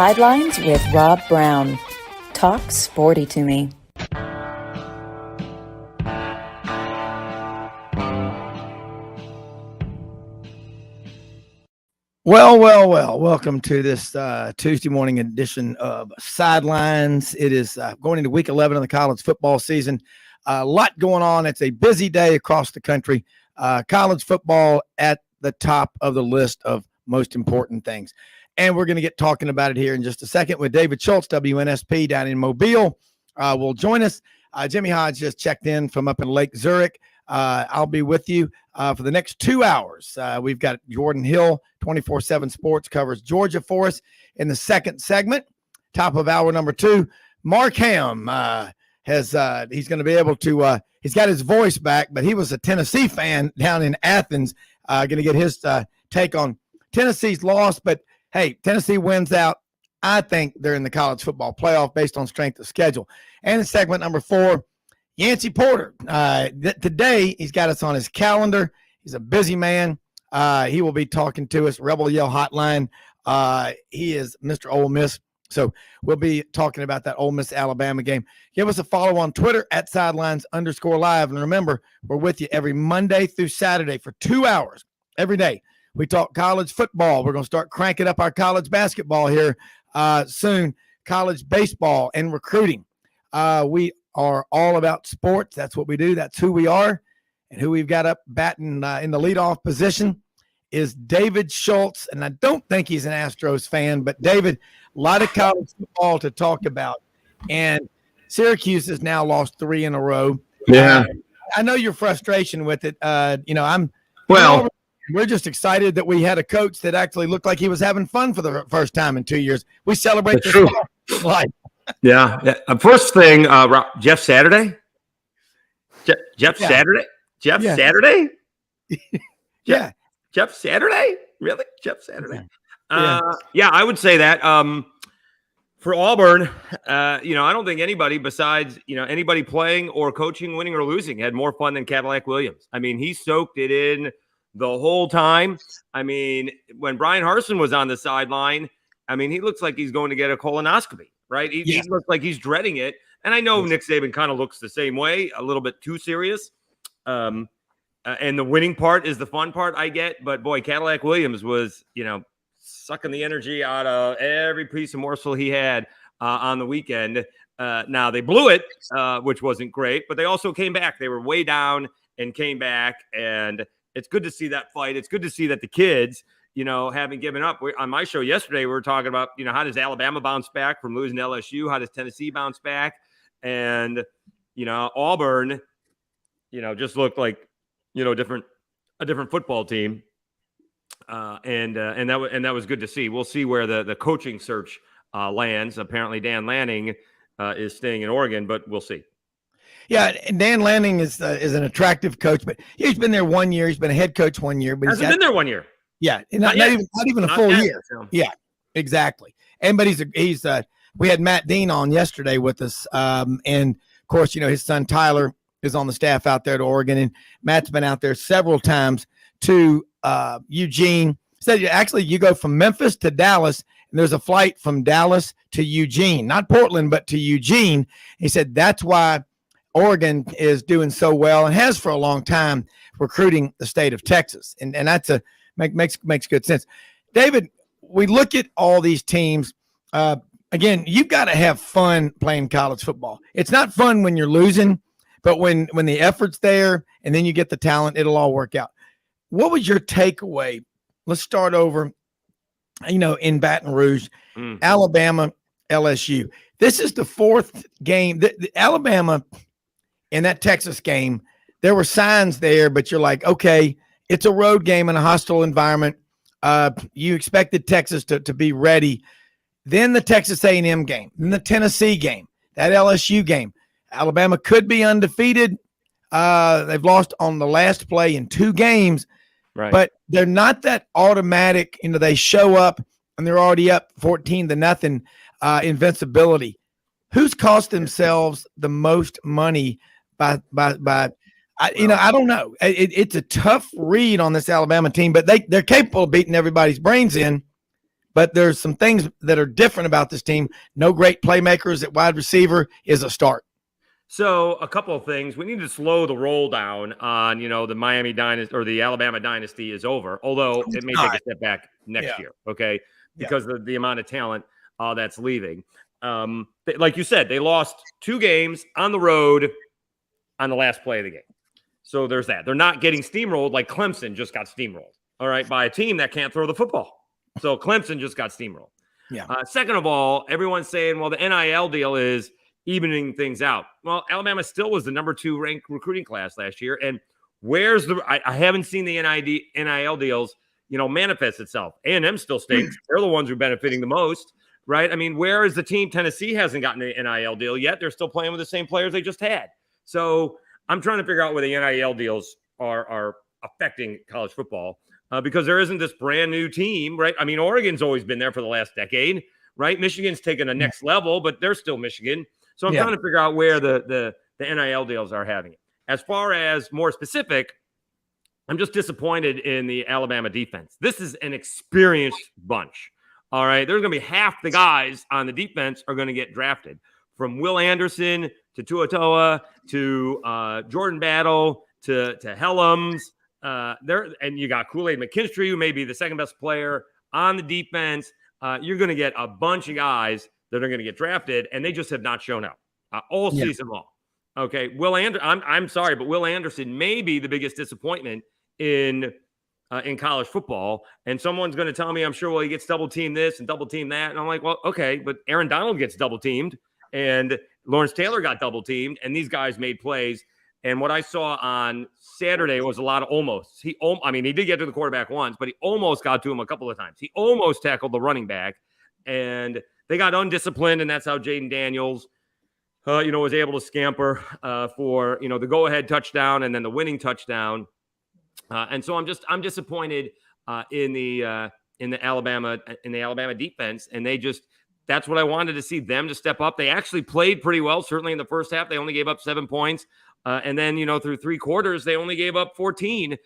Sidelines with Rob Brown. Talk sporty to me. Well. Welcome to this Tuesday morning edition of Sidelines. It is going into week 11 of the college football season. A lot going on. It's a busy day across the country. College football at the top of the list of most important things. And we're going to get talking about it here in just a second with David Schultz, WNSP down in Mobile. Will join us. Jimmy Hodge just checked in from up in Lake Zurich. I'll be with you for the next 2 hours. We've got Jordan Hill, 24/7 Sports, covers Georgia for us in the second segment. Top of hour number 2, Mark Hamm he's going to be able to he's got his voice back, but he was a Tennessee fan down in Athens. Going to get his take on Tennessee's loss, but hey, Tennessee wins out. I think they're in the college football playoff based on strength of schedule. And in segment number 4, Yancy Porter. Today, he's got us on his calendar. He's a busy man. He will be talking to us, Rebel Yell Hotline. He is Mr. Ole Miss. So we'll be talking about that Ole Miss-Alabama game. Give us a follow on Twitter at Sidelines_live. And remember, we're with you every Monday through Saturday for 2 hours every day. We talk college football. We're going to start cranking up our college basketball here soon, college baseball and recruiting. We are all about sports. That's what we do. That's who we are. And who we've got up batting in the leadoff position is David Schultz. And I don't think he's an Astros fan, but David, a lot of college football to talk about. And Syracuse has now lost 3 in a row. Yeah. I know your frustration with it. We're just excited that we had a coach that actually looked like he was having fun for the first time in 2 years. We celebrate this life. Yeah. First thing, Jeff Saturday. Jeff Saturday. Jeff Saturday. Yeah. Jeff Saturday. Really, Jeff Saturday. Yeah. I would say that. For Auburn, I don't think anybody besides anybody playing or coaching, winning or losing, had more fun than Cadillac Williams. I mean, he soaked it in the whole time. I mean, when Brian Harsin was on the sideline, I mean, he looks like he's going to get a colonoscopy, right? He looks like he's dreading it. And I know Nick Saban kind of looks the same way, a little bit too serious. And the winning part is the fun part I get. But, boy, Cadillac Williams was, sucking the energy out of every piece of morsel he had on the weekend. Now, they blew it, which wasn't great. But they also came back. They were way down and came back. And it's good to see that fight. It's good to see that the kids, haven't given up. On my show yesterday, we were talking about, how does Alabama bounce back from losing to LSU? How does Tennessee bounce back? And, Auburn, just looked like, a different football team. And that was good to see. We'll see where the coaching search lands. Apparently Dan Lanning is staying in Oregon, but we'll see. Yeah, and Dan Lanning is an attractive coach, but he's been there 1 year. He's been a head coach 1 year, but hasn't been there 1 year. Yeah, not even a full year. So. Yeah, exactly. But he's we had Matt Dean on yesterday with us, and of course, his son Tyler is on the staff out there at Oregon, and Matt's been out there several times to Eugene. Said actually you go from Memphis to Dallas, and there's a flight from Dallas to Eugene, not Portland, but to Eugene. He said that's why Oregon is doing so well and has for a long time recruiting the state of Texas. And that's makes good sense. David, we look at all these teams. Again, you've got to have fun playing college football. It's not fun when you're losing, but when the effort's there and then you get the talent, it'll all work out. What was your takeaway? Let's start over, in Baton Rouge, Alabama, LSU. This is the 4th game. The Alabama in that Texas game, there were signs there, but you're like, okay, it's a road game in a hostile environment. You expected Texas to be ready. Then the Texas A&M game, then the Tennessee game, that LSU game. Alabama could be undefeated. They've lost on the last play in 2 games, right? But they're not that automatic. They show up and they're already up 14-0 invincibility. Who's cost themselves the most money by I don't know. It's a tough read on this Alabama team, but they're capable of beating everybody's brains in. but there's some things that are different about this team. No great playmakers at wide receiver is a start. So a couple of things. We need to slow the roll down on, the Miami dynasty or the Alabama dynasty is over, although it may take a step back next year, okay, because of the amount of talent that's leaving. Like you said, they lost 2 games on the road on the last play of the game. So there's that. They're not getting steamrolled like Clemson just got steamrolled, all right, by a team that can't throw the football. So Clemson just got steamrolled. Yeah. Second of all, everyone's saying, well, the NIL deal is evening things out. Well, Alabama still was the number 2 ranked recruiting class last year. And where's I haven't seen the NIL deals, manifest itself. A&M still stinks. They're the ones who are benefiting the most, right? I mean, where is the team? Tennessee hasn't gotten an NIL deal yet. They're still playing with the same players they just had. So I'm trying to figure out where the NIL deals are affecting college football because there isn't this brand new team, right? I mean, Oregon's always been there for the last decade, right? Michigan's taken a next level, but they're still Michigan. So I'm trying to figure out where the NIL deals are having it. As far as more specific, I'm just disappointed in the Alabama defense. This is an experienced bunch. All right. There's going to be half the guys on the defense are going to get drafted, from Will Anderson to Tuatoa to Jordan Battle to Helms. And you got Kool-Aid McKinstry, who may be the second best player on the defense. You're going to get a bunch of guys that are going to get drafted, and they just have not shown up all season long. Okay, I'm sorry, but Will Anderson may be the biggest disappointment in college football. And someone's going to tell me, I'm sure, well, he gets double teamed this and double teamed that, and I'm like, well, okay, but Aaron Donald gets double teamed, and Lawrence Taylor got double teamed, and these guys made plays. And what I saw on Saturday was a lot of almosts. He did get to the quarterback once, but he almost got to him a couple of times. He almost tackled the running back, and they got undisciplined, and that's how Jaden Daniels, was able to scamper for the go-ahead touchdown and then the winning touchdown. And so I'm disappointed in the Alabama defense, and that's what I wanted to see them to step up. They actually played pretty well. Certainly in the first half, they only gave up 7 points, and then through 3 quarters, they only gave up 14,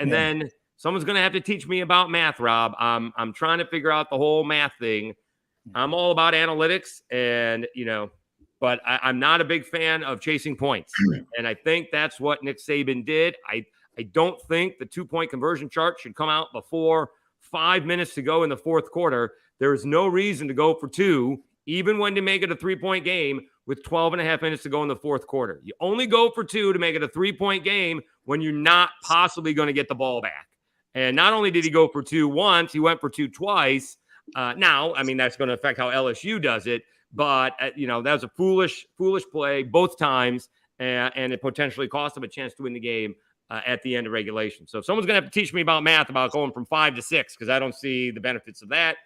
then someone's going to have to teach me about math, Rob. I'm trying to figure out the whole math thing. I'm all about analytics, and but I'm not a big fan of chasing points, and I think that's what Nick Saban did. I don't think the 2-point conversion chart should come out before 5 minutes to go in the fourth quarter. There is no reason to go for 2, even when to make it a 3-point game with 12 and a half minutes to go in the fourth quarter. You only go for 2 to make it a 3-point game when you're not possibly going to get the ball back. And not only did he go for 2 once, he went for 2 twice. Now, that's going to affect how LSU does it, but that was a foolish play both times, and it potentially cost them a chance to win the game at the end of regulation. So if someone's going to have to teach me about math about going from 5 to 6, because I don't see the benefits of that.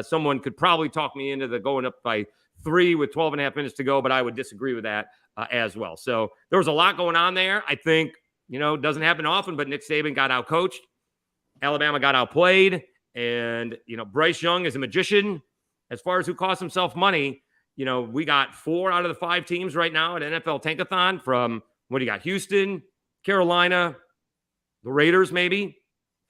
Someone could probably talk me into the going up by 3 with 12 and a half minutes to go, but I would disagree with that as well. So there was a lot going on there. I think, it doesn't happen often, but Nick Saban got outcoached. Alabama got outplayed. And, Bryce Young is a magician. As far as who costs himself money, we got 4 out of the 5 teams right now at NFL Tankathon from what do you got? Houston, Carolina, the Raiders maybe,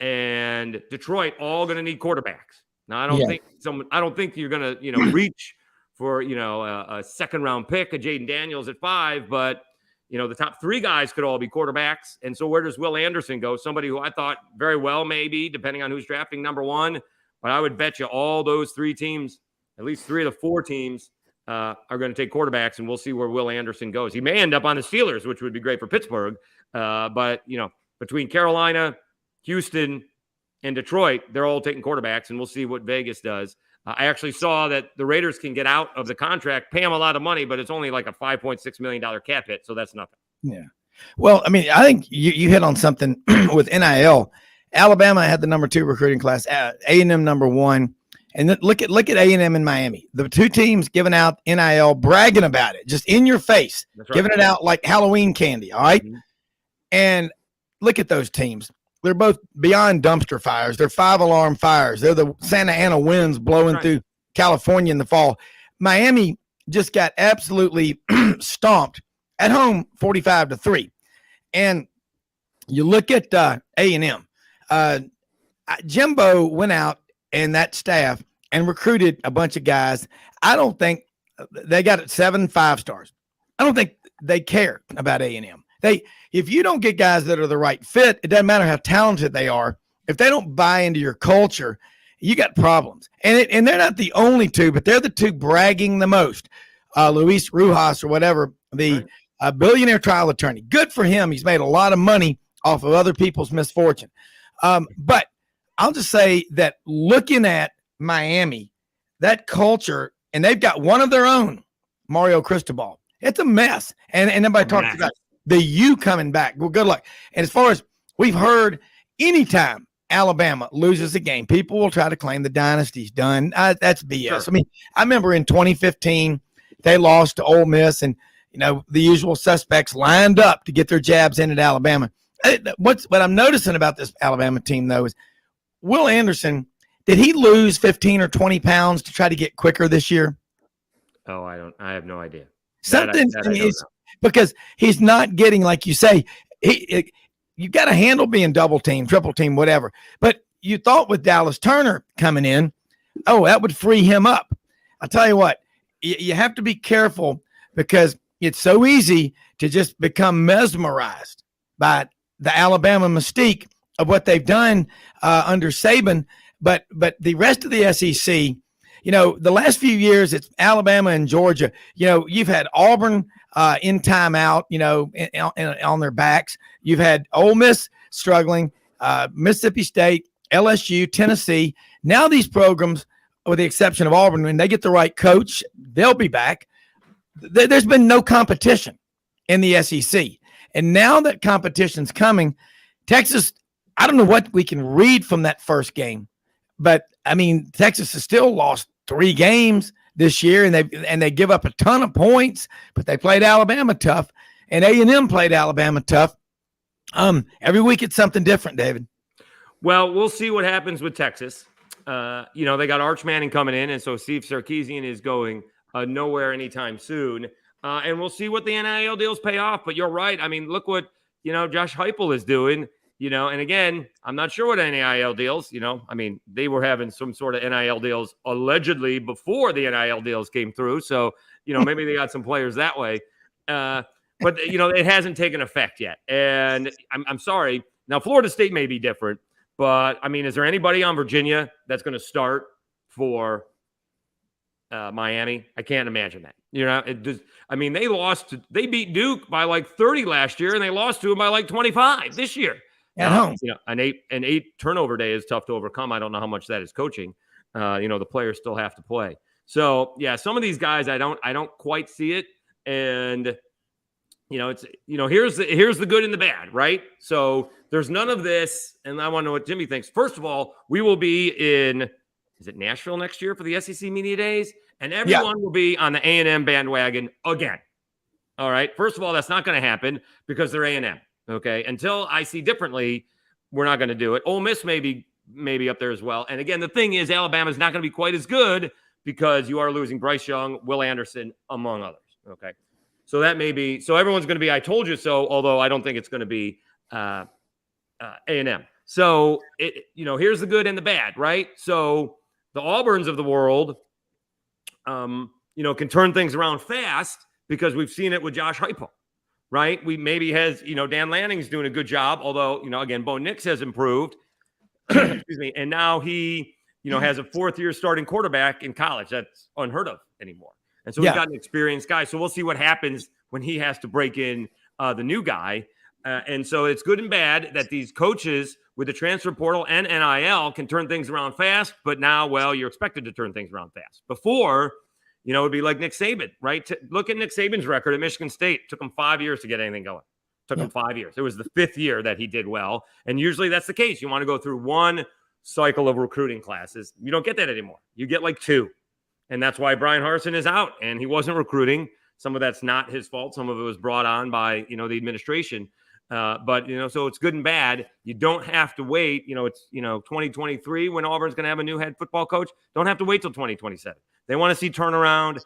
and Detroit, all going to need quarterbacks. Now, I don't think you're going to, reach for, a second-round pick of Jaden Daniels at 5, but the top 3 guys could all be quarterbacks. And so where does Will Anderson go? Somebody who I thought very well, maybe, depending on who's drafting number 1. But I would bet you all those 3 teams, at least 3 of the 4 teams, are going to take quarterbacks, and we'll see where Will Anderson goes. He may end up on the Steelers, which would be great for Pittsburgh. But, between Carolina, Houston, and Detroit, they're all taking quarterbacks, and we'll see what Vegas does. I actually saw that the Raiders can get out of the contract, pay them a lot of money, but it's only like a $5.6 million cap hit, so that's nothing. Yeah. Well, I think you hit on something with NIL. Alabama had the number 2 recruiting class, A&M number 1. And then look at A&M and Miami. The 2 teams giving out NIL, bragging about it, just in your face, right. Giving it out like Halloween candy, all right? Mm-hmm. And look at those teams. They're both beyond dumpster fires. They're 5-alarm fires. They're the Santa Ana winds blowing through California in the fall. Miami just got absolutely stomped at home 45-3. And you look at A&M. Jimbo went out and that staff and recruited a bunch of guys. I don't think they got 7 5-stars. I don't think they care about A&M. If you don't get guys that are the right fit, it doesn't matter how talented they are. If they don't buy into your culture, you got problems. And they're not the only two, but they're the two bragging the most. Luis Rojas or whatever, the billionaire trial attorney. Good for him. He's made a lot of money off of other people's misfortune. But I'll just say that looking at Miami, that culture, and they've got one of their own, Mario Cristobal. It's a mess. And everybody talks about the U coming back. Well, good luck. And as far as we've heard, anytime Alabama loses a game, people will try to claim the dynasty's done. That's BS. Sure. I mean, I remember in 2015, they lost to Ole Miss, and the usual suspects lined up to get their jabs in at Alabama. What I'm noticing about this Alabama team, though, is Will Anderson, did he lose 15 or 20 pounds to try to get quicker this year? Oh, I have no idea. Something is because he's not getting, like you say, you got to handle being double team, triple team, whatever. But you thought with Dallas Turner coming in, that would free him up. I'll tell you what, you have to be careful because it's so easy to just become mesmerized by the Alabama mystique of what they've done under Saban. But the rest of the SEC, the last few years, it's Alabama and Georgia. You've had Auburn in timeout, on their backs. You've had Ole Miss struggling, Mississippi State, LSU, Tennessee. Now these programs, with the exception of Auburn, when they get the right coach, they'll be back. There's been no competition in the SEC. And now that competition's coming, Texas, I don't know what we can read from that first game. But, I mean, Texas has still lost 3 games this year, and they give up a ton of points, but they played Alabama tough, and A&M played Alabama tough. Every week it's something different, David. Well, we'll see what happens with Texas. They got Arch Manning coming in, and so Steve Sarkisian is going nowhere anytime soon. And we'll see what the NIL deals pay off. But you're right. I mean, look what, Josh Heupel is doing. And again, I'm not sure what NIL deals, I mean, they were having some sort of NIL deals allegedly before the NIL deals came through. So, maybe they got some players that way. But, it hasn't taken effect yet. And I'm sorry. Now, Florida State may be different, but I mean, is there anybody on Virginia that's going to start for Miami? I can't imagine that. They beat Duke by like 30 last year, and they lost to them by like 25 this year. At home. An eight turnover day is tough to overcome. I don't know how much that is coaching. The players still have to play. So yeah, some of these guys I don't quite see it. And it's here's the good and the bad, right? So there's none of this, and I want to know what Jimmy thinks. First of all, we will be in Nashville next year for the SEC Media Days, and everyone will be on the A&M bandwagon again. All right. First of all, that's not going to happen because they're A&M. Okay, until I see differently, we're not going to do it. Ole Miss may be up there as well. And again, the thing is, Alabama's not going to be quite as good because you are losing Bryce Young, Will Anderson, among others. Okay, so that may be. So everyone's going to be I told you so, although I don't think it's going to be A&M. So here's the good and the bad, right? So the Auburns of the world, can turn things around fast because we've seen it with Josh Heupel. Right? We maybe has, Dan Lanning's doing a good job, although, again, Bo Nix has improved. Excuse me. And now he, has a 4th-year starting quarterback in college. That's unheard of anymore. And so he's got an experienced guy. So we'll see what happens when he has to break in the new guy. And so it's good and bad that these coaches with the transfer portal and NIL can turn things around fast. But now, you're expected to turn things around fast. Before, it would be like Nick Saban, right? Look at Nick Saban's record at Michigan State. It took him 5 years to get anything going. Took him 5 years. It was the 5th year that he did well. And usually that's the case. You want to go through one cycle of recruiting classes. You don't get that anymore. You get like 2. And that's why Brian Harsin is out. And he wasn't recruiting. Some of that's not his fault. Some of it was brought on by, the administration. But so it's good and bad. You don't have to wait. It's, 2023 when Auburn's going to have a new head football coach. Don't have to wait till 2027. They want to see turnaround,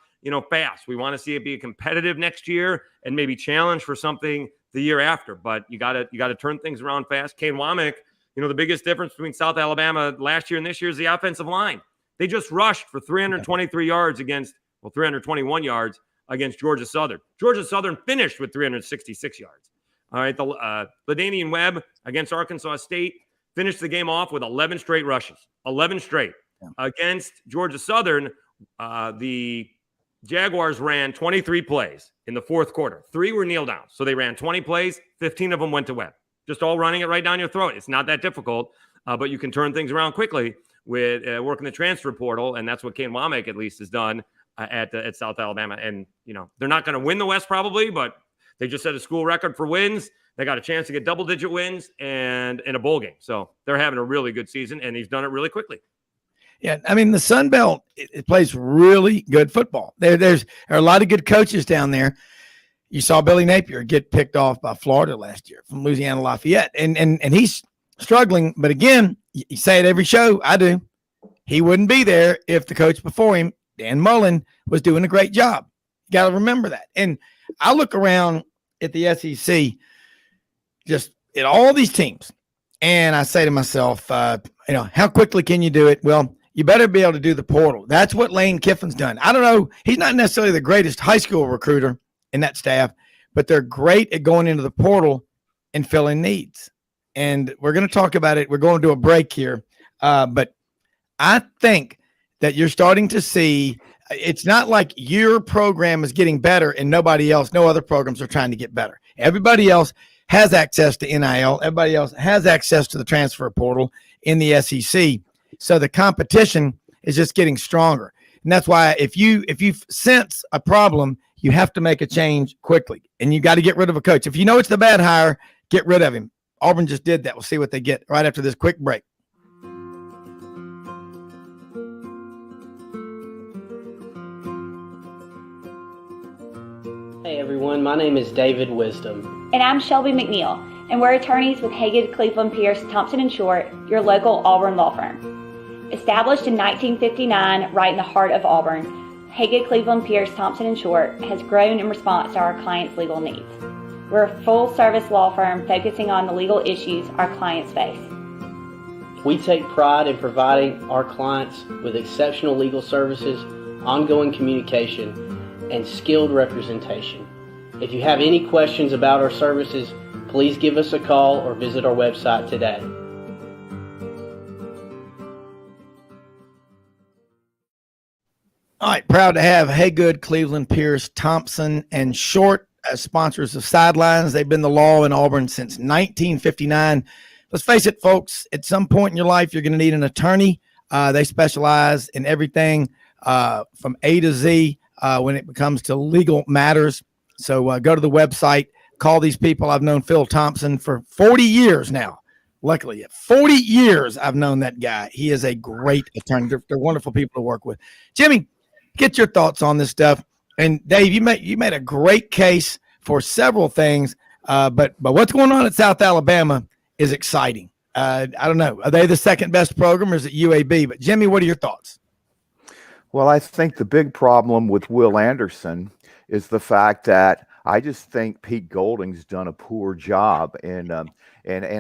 fast. We want to see it be competitive next year and maybe challenge for something the year after. But you got to turn things around fast. Kane Womack, the biggest difference between South Alabama last year and this year is the offensive line. They just rushed for 323 yards 321 yards against Georgia Southern. Georgia Southern finished with 366 yards. All right, the LaDainian Webb against Arkansas State finished the game off with 11 straight rushes, 11 straight. Yeah. Against Georgia Southern, the Jaguars ran 23 plays in the fourth quarter. 3 were kneel downs. So they ran 20 plays, 15 of them went to Webb. Just all running it right down your throat. It's not that difficult, but you can turn things around quickly with working the transfer portal, and that's what Kane Womack at least has done at South Alabama. And, they're not going to win the West probably, but they just set a school record for wins. They got a chance to get double-digit wins and in a bowl game. So they're having a really good season, and he's done it really quickly. Yeah, I mean, the Sunbelt, it plays really good football. There are a lot of good coaches down there. You saw Billy Napier get picked off by Florida last year from Louisiana Lafayette, and he's struggling. But again, you say it every show, I do. He wouldn't be there if the coach before him, Dan Mullen, was doing a great job. You got to remember that. And I look around at the SEC, just at all these teams, and I say to myself, how quickly can you do it? Well, you better be able to do the portal. That's what Lane Kiffin's done. I don't know. He's not necessarily the greatest high school recruiter in that staff, but they're great at going into the portal and filling needs. And we're going to talk about it. We're going to a break here. But I think that you're starting to see, it's not like your program is getting better and no other programs are trying to get better. Everybody else has access to NIL. Everybody else has access to the transfer portal in the SEC. So the competition is just getting stronger. And that's why if you sense a problem, you have to make a change quickly. And you got to get rid of a coach. If you know it's the bad hire, get rid of him. Auburn just did that. We'll see what they get right after this quick break. Hey everyone, my name is David Wisdom. And I'm Shelby McNeil, and we're attorneys with Haggard, Cleveland, Pierce, Thompson & Short, your local Auburn law firm. Established in 1959, right in the heart of Auburn, Haggard, Cleveland, Pierce, Thompson & Short has grown in response to our clients' legal needs. We're a full-service law firm focusing on the legal issues our clients face. We take pride in providing our clients with exceptional legal services, ongoing communication, and skilled representation. If you have any questions about our services, please give us a call or visit our website today. All right, proud to have Haygood, Cleveland, Pierce, Thompson, and Short as sponsors of Sidelines. They've been the law in Auburn since 1959. Let's face it, folks, at some point in your life, you're going to need an attorney. They specialize in everything from A to Z when it comes to legal matters. So go to the website, call these people. I've known Phil Thompson for 40 years now. Luckily, 40 years I've known that guy. He is a great attorney. They're wonderful people to work with. Jimmy, get your thoughts on this stuff. And Dave, you made a great case for several things, but what's going on at South Alabama is exciting. I don't know. Are they the second best program or is it UAB? But Jimmy, what are your thoughts? Well, I think the big problem with Will Anderson is the fact that I just think Pete Golding's done a poor job in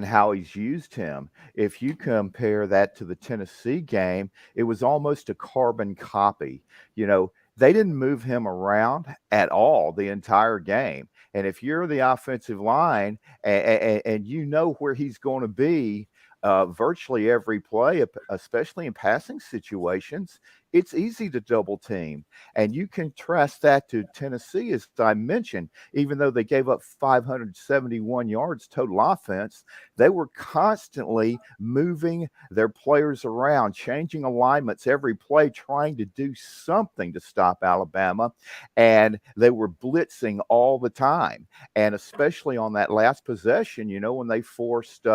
how he's used him. If you compare that to the Tennessee game, it was almost a carbon copy. They didn't move him around at all the entire game. And if you're the offensive line and you know where he's going to be virtually every play, especially in passing situations, it's easy to double team. And you contrast that to Tennessee, as I mentioned, even though they gave up 571 yards total offense, they were constantly moving their players around, changing alignments every play, trying to do something to stop Alabama. And they were blitzing all the time. And especially on that last possession, when they forced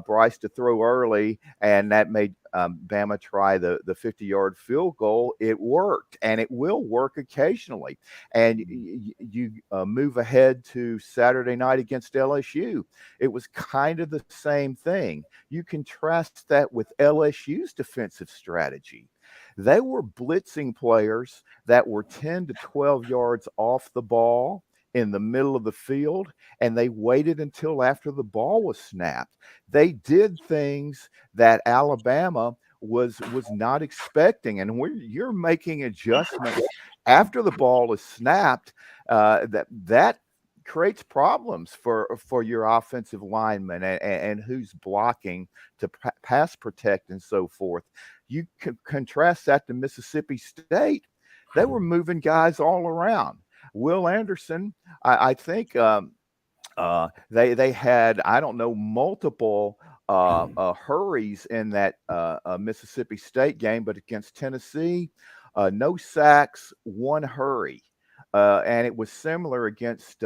Bryce to throw early, and that made Bama try the 50-yard field goal. It worked, and it will work occasionally. And you move ahead to Saturday night against LSU. It was kind of the same thing. You contrast that with LSU's defensive strategy. They were blitzing players that were 10 to 12 yards off the ball in the middle of the field, and they waited until after the ball was snapped. They did things that Alabama was not expecting. And when you're making adjustments after the ball is snapped, that creates problems for your offensive linemen and who's blocking to pass protect and so forth. You can contrast that to Mississippi State. They were moving guys all around. Will Anderson, I think they had, I don't know, multiple hurries in that Mississippi State game, but against Tennessee, no sacks, one hurry. And it was similar against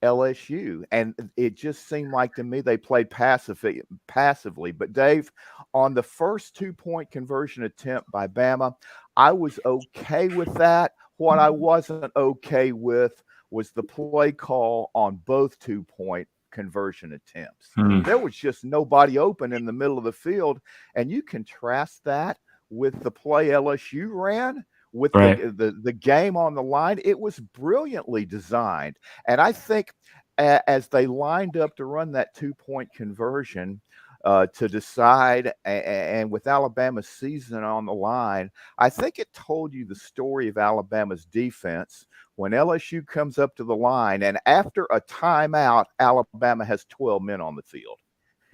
LSU. And it just seemed like to me they played passively. But Dave, on the first 2-point conversion attempt by Bama, I was okay with that. What I wasn't okay with was the play call on both 2-point conversion attempts. There was just nobody open in the middle of the field. And you contrast that with the play LSU ran with the game on the line. It was brilliantly designed. And I think as they lined up to run that 2-point conversion to decide, and with Alabama's season on the line, I think it told you the story of Alabama's defense when LSU comes up to the line, and after a timeout, Alabama has 12 men on the field.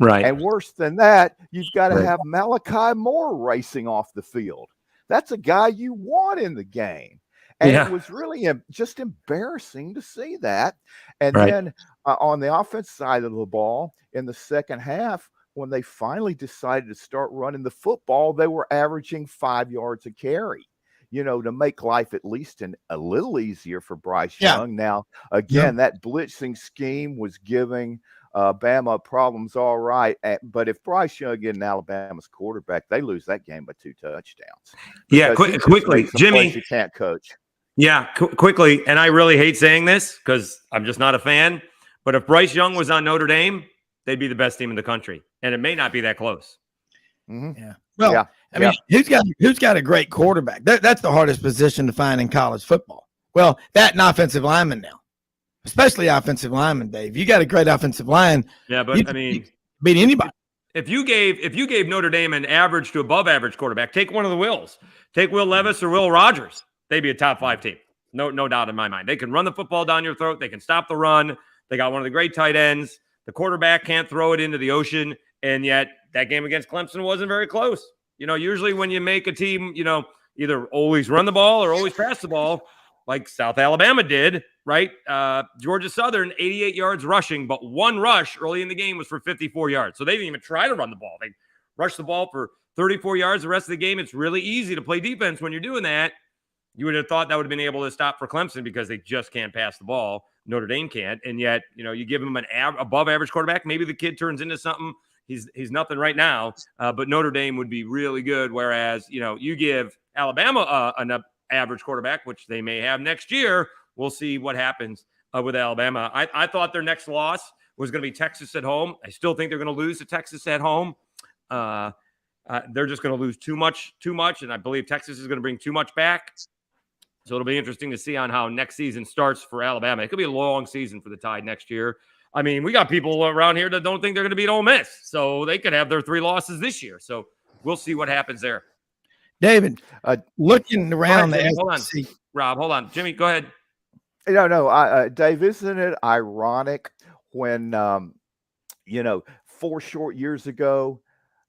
Right. And worse than that, you've got to have Malachi Moore racing off the field. That's a guy you want in the game. And it was really just embarrassing to see that. And then on the offense side of the ball, in the second half, when they finally decided to start running the football, they were averaging 5 yards a carry, to make life at least a little easier for Bryce Young. Now, again, that blitzing scheme was giving Bama problems, all right. But if Bryce Young isn't Alabama's quarterback, they lose that game by 2 touchdowns. Yeah, quickly, Jimmy. You can't coach. Yeah, quickly. And I really hate saying this because I'm just not a fan. But if Bryce Young was on Notre Dame, they'd be the best team in the country. And it may not be that close. Mm-hmm. Yeah. Well, I mean, who's got a great quarterback? That's the hardest position to find in college football. Well, that and offensive lineman now. Especially offensive lineman, Dave. You got a great offensive line. Yeah, but I mean, beat anybody. If you gave Notre Dame an average to above average quarterback, take one of the Wills. Take Will Levis or Will Rogers. They'd be a top 5 team. No doubt in my mind. They can run the football down your throat. They can stop the run. They got one of the great tight ends. The quarterback can't throw it into the ocean. And yet that game against Clemson wasn't very close. Usually when you make a team, either always run the ball or always pass the ball, like South Alabama did, right? Georgia Southern, 88 yards rushing, but one rush early in the game was for 54 yards. So they didn't even try to run the ball. They rushed the ball for 34 yards the rest of the game. It's really easy to play defense when you're doing that. You would have thought that would have been able to stop for Clemson because they just can't pass the ball. Notre Dame can't. And yet, you give him an above average quarterback. Maybe the kid turns into something. He's nothing right now, but Notre Dame would be really good. Whereas, you give Alabama an average quarterback, which they may have next year. We'll see what happens with Alabama. I thought their next loss was going to be Texas at home. I still think they're going to lose to Texas at home. They're just going to lose too much. And I believe Texas is going to bring too much back. So it'll be interesting to see on how next season starts for Alabama. It could be a long season for the Tide next year. I mean, we got people around here that don't think they're going to beat Ole Miss. So they could have their 3 losses this year. So we'll see what happens there. David, looking around hold on, Rob, hold on. Jimmy, go ahead. No, Dave, isn't it ironic when, 4 short years ago,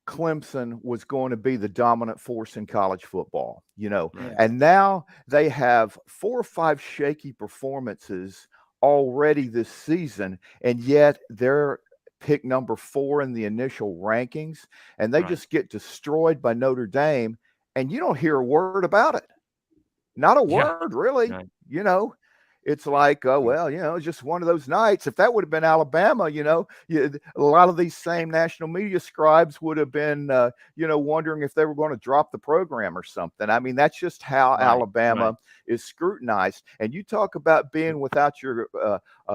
Clemson was going to be the dominant force in college football, and now they have 4 or 5 shaky performances already this season, and yet they're pick number 4 in the initial rankings, and they just get destroyed by Notre Dame, and you don't hear a word about it. Not a word, really. Right. It's like, it's just one of those nights. If that would have been Alabama, a lot of these same national media scribes would have been, wondering if they were going to drop the program or something. I mean, that's just how Alabama is scrutinized. And you talk about being without your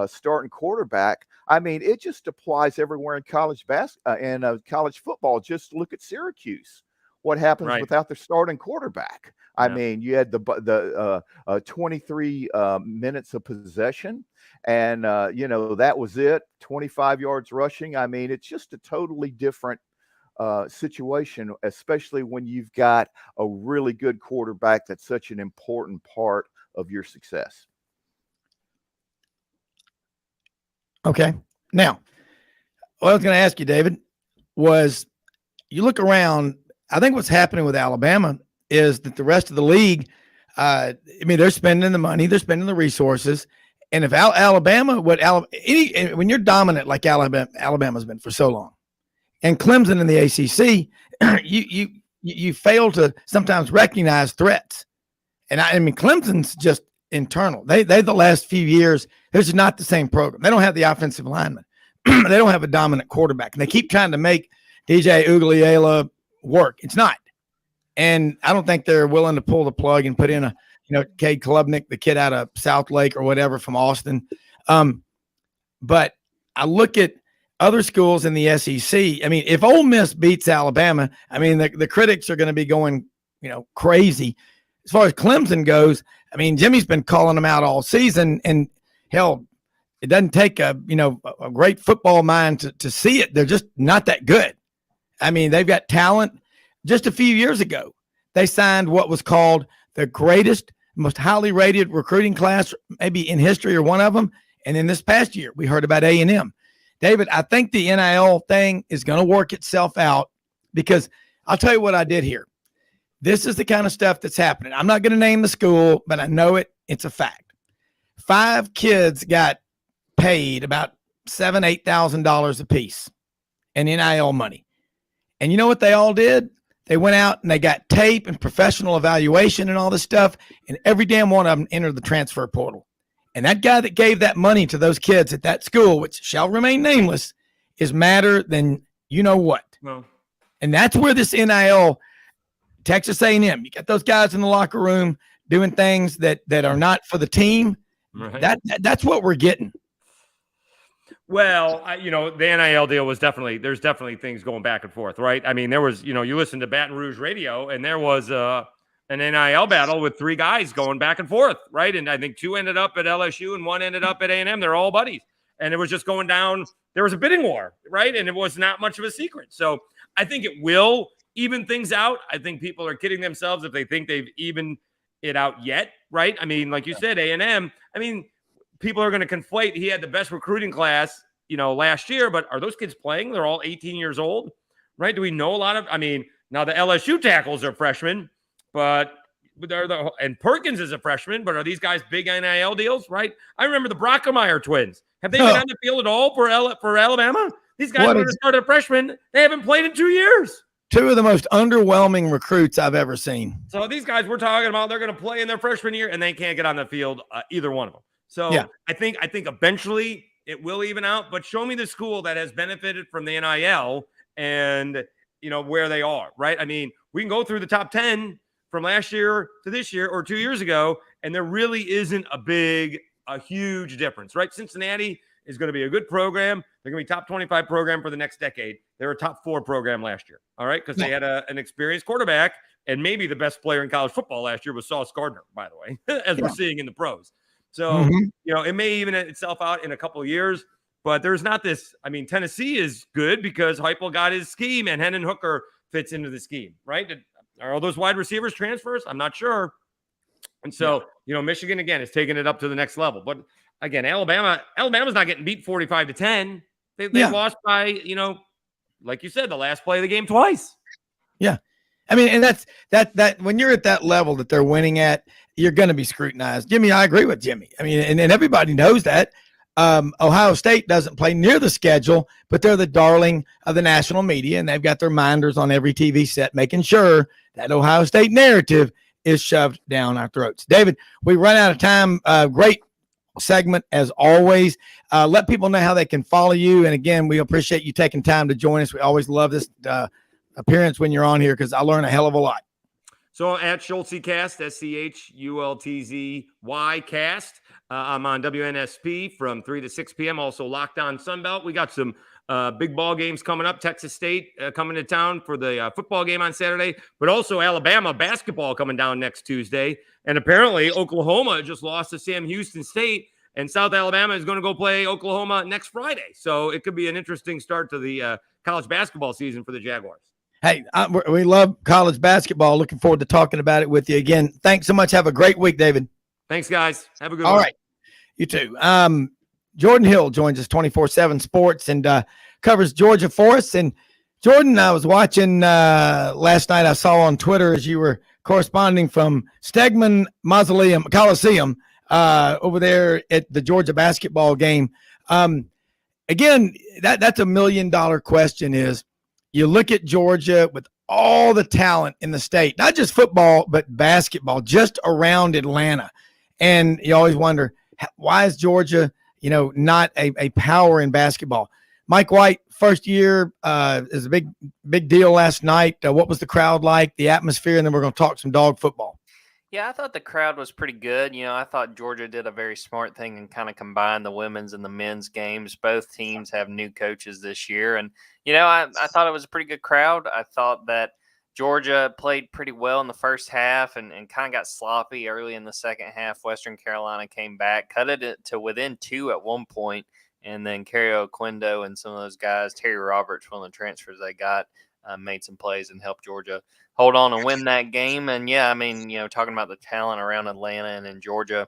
starting quarterback. I mean, it just applies everywhere in college college football. Just look at Syracuse. What happens without their starting quarterback? I mean, you had the 23 minutes of possession, and that was it. 25 yards rushing. I mean, it's just a totally different situation, especially when you've got a really good quarterback that's such an important part of your success. Okay. Now, what I was going to ask you, David, was you look around, I think what's happening with Alabama is that the rest of the league, they're spending the money, they're spending the resources. And if Alabama, when you're dominant like Alabama's been for so long, and Clemson in the ACC, you fail to sometimes recognize threats. And Clemson's just internal. They the last few years, there's not the same program. They don't have the offensive lineman. They don't have a dominant quarterback, and they keep trying to make DJ Uiagalelei work. It's not. And I don't think they're willing to pull the plug and put in Cade Klubnik, the kid out of South Lake or whatever from Austin. But I look at other schools in the SEC. If Ole Miss beats Alabama, the critics are going to be going, crazy. As far as Clemson goes, Jimmy's been calling them out all season, and hell, it doesn't take a great football mind to see it. They're just not that good. They've got talent. Just a few years ago, they signed what was called the greatest, most highly rated recruiting class maybe in history, or one of them. And then this past year, we heard about A&M. David, I think the NIL thing is going to work itself out, because I'll tell you what I did here. This is the kind of stuff that's happening. I'm not going to name the school, but I know it. It's a fact. 5 kids got paid about $7,000, $8,000 a piece in NIL money. And you know what they all did? They went out and they got tape and professional evaluation and all this stuff, and every damn one of them entered the transfer portal. And that guy that gave that money to those kids at that school, which shall remain nameless, is madder than you know what. Well, and that's where this NIL, Texas A&M, you got those guys in the locker room doing things that are not for the team. Right. That's what we're getting. Well, the NIL deal was there's definitely things going back and forth, right? There was, you listen to Baton Rouge radio, and there was an NIL battle with 3 guys going back and forth, right? And I think 2 ended up at LSU and 1 ended up at A&M. They're all buddies. And it was just going down. There was a bidding war, right? And it was not much of a secret. So I think it will even things out. I think people are kidding themselves if they think they've evened it out yet, right? Like you said, A&M, people are going to conflate. He had the best recruiting class, last year, but are those kids playing? They're all 18 years old, right? Do we know a lot of, now the LSU tackles are freshmen, but and Perkins is a freshman, but are these guys big NIL deals, right? I remember the Brockemeyer twins. Have they been on the field at all for Alabama? These guys are going to start a freshman. They haven't played in 2 years. 2 of the most underwhelming recruits I've ever seen. So these guys we're talking about, they're going to play in their freshman year, and they can't get on the field, either one of them. So yeah. I think eventually it will even out, but show me the school that has benefited from the NIL and, where they are, right? We can go through the top 10 from last year to this year or 2 years ago, and there really isn't a huge difference, right? Cincinnati is going to be a good program. They're going to be top 25 program for the next decade. They were a top 4 program last year, all right? Because they had an experienced quarterback, and maybe the best player in college football last year was Sauce Gardner, by the way, as we're seeing in the pros. So, it may even itself out in a couple of years, but there's not this. Tennessee is good because Heupel got his scheme, and Hendon Hooker fits into the scheme, right? Are all those wide receivers transfers? I'm not sure. And so, Michigan, again, is taking it up to the next level. But, again, Alabama's not getting beat 45-10. They lost by, like you said, the last play of the game twice. Yeah. And that's that when you're at that level that they're winning at, you're going to be scrutinized. Jimmy, I agree with Jimmy. And everybody knows that. Ohio State doesn't play near the schedule, but they're the darling of the national media, and they've got their minders on every TV set, making sure that Ohio State narrative is shoved down our throats. David, we run out of time. Great segment as always. Let people know how they can follow you. And again, we appreciate you taking time to join us. We always love this appearance when you're on here, because I learn a hell of a lot. So at SchultzCast, SCHULTZY cast. I'm on WNSP from 3 to 6 p.m. Also Locked On Sunbelt. We got some big ball games coming up. Texas State coming to town for the football game on Saturday, but also Alabama basketball coming down next Tuesday. And apparently Oklahoma just lost to Sam Houston State, and South Alabama is going to go play Oklahoma next Friday. So it could be an interesting start to the college basketball season for the Jaguars. Hey, we love college basketball. Looking forward to talking about it with you again. Thanks so much. Have a great week, David. Thanks, guys. Have a good one. All right. You too. Jordan Hill joins us 24/7 Sports and covers Georgia for us. And Jordan, I was watching last night. I saw on Twitter as you were corresponding from Stegman Coliseum over there at the Georgia basketball game. Again, that's $1 million question is you look at Georgia with all the talent in the state, not just football, but basketball just around Atlanta. And you always wonder, why is Georgia, not a power in basketball? Mike White, first year is a big deal last night. What was the crowd like, the atmosphere? And then we're going to talk some dog football. Yeah, I thought the crowd was pretty good. I thought Georgia did a very smart thing and kind of combined the women's and the men's games. Both teams have new coaches this year. And, I thought it was a pretty good crowd. I thought that Georgia played pretty well in the first half and kind of got sloppy early in the second half. Western Carolina came back, cut it to within 2 at one point, and then Kerry Oquendo and some of those guys, Terry Roberts, one of the transfers they got, made some plays and helped Georgia hold on and win that game. And, talking about the talent around Atlanta and in Georgia,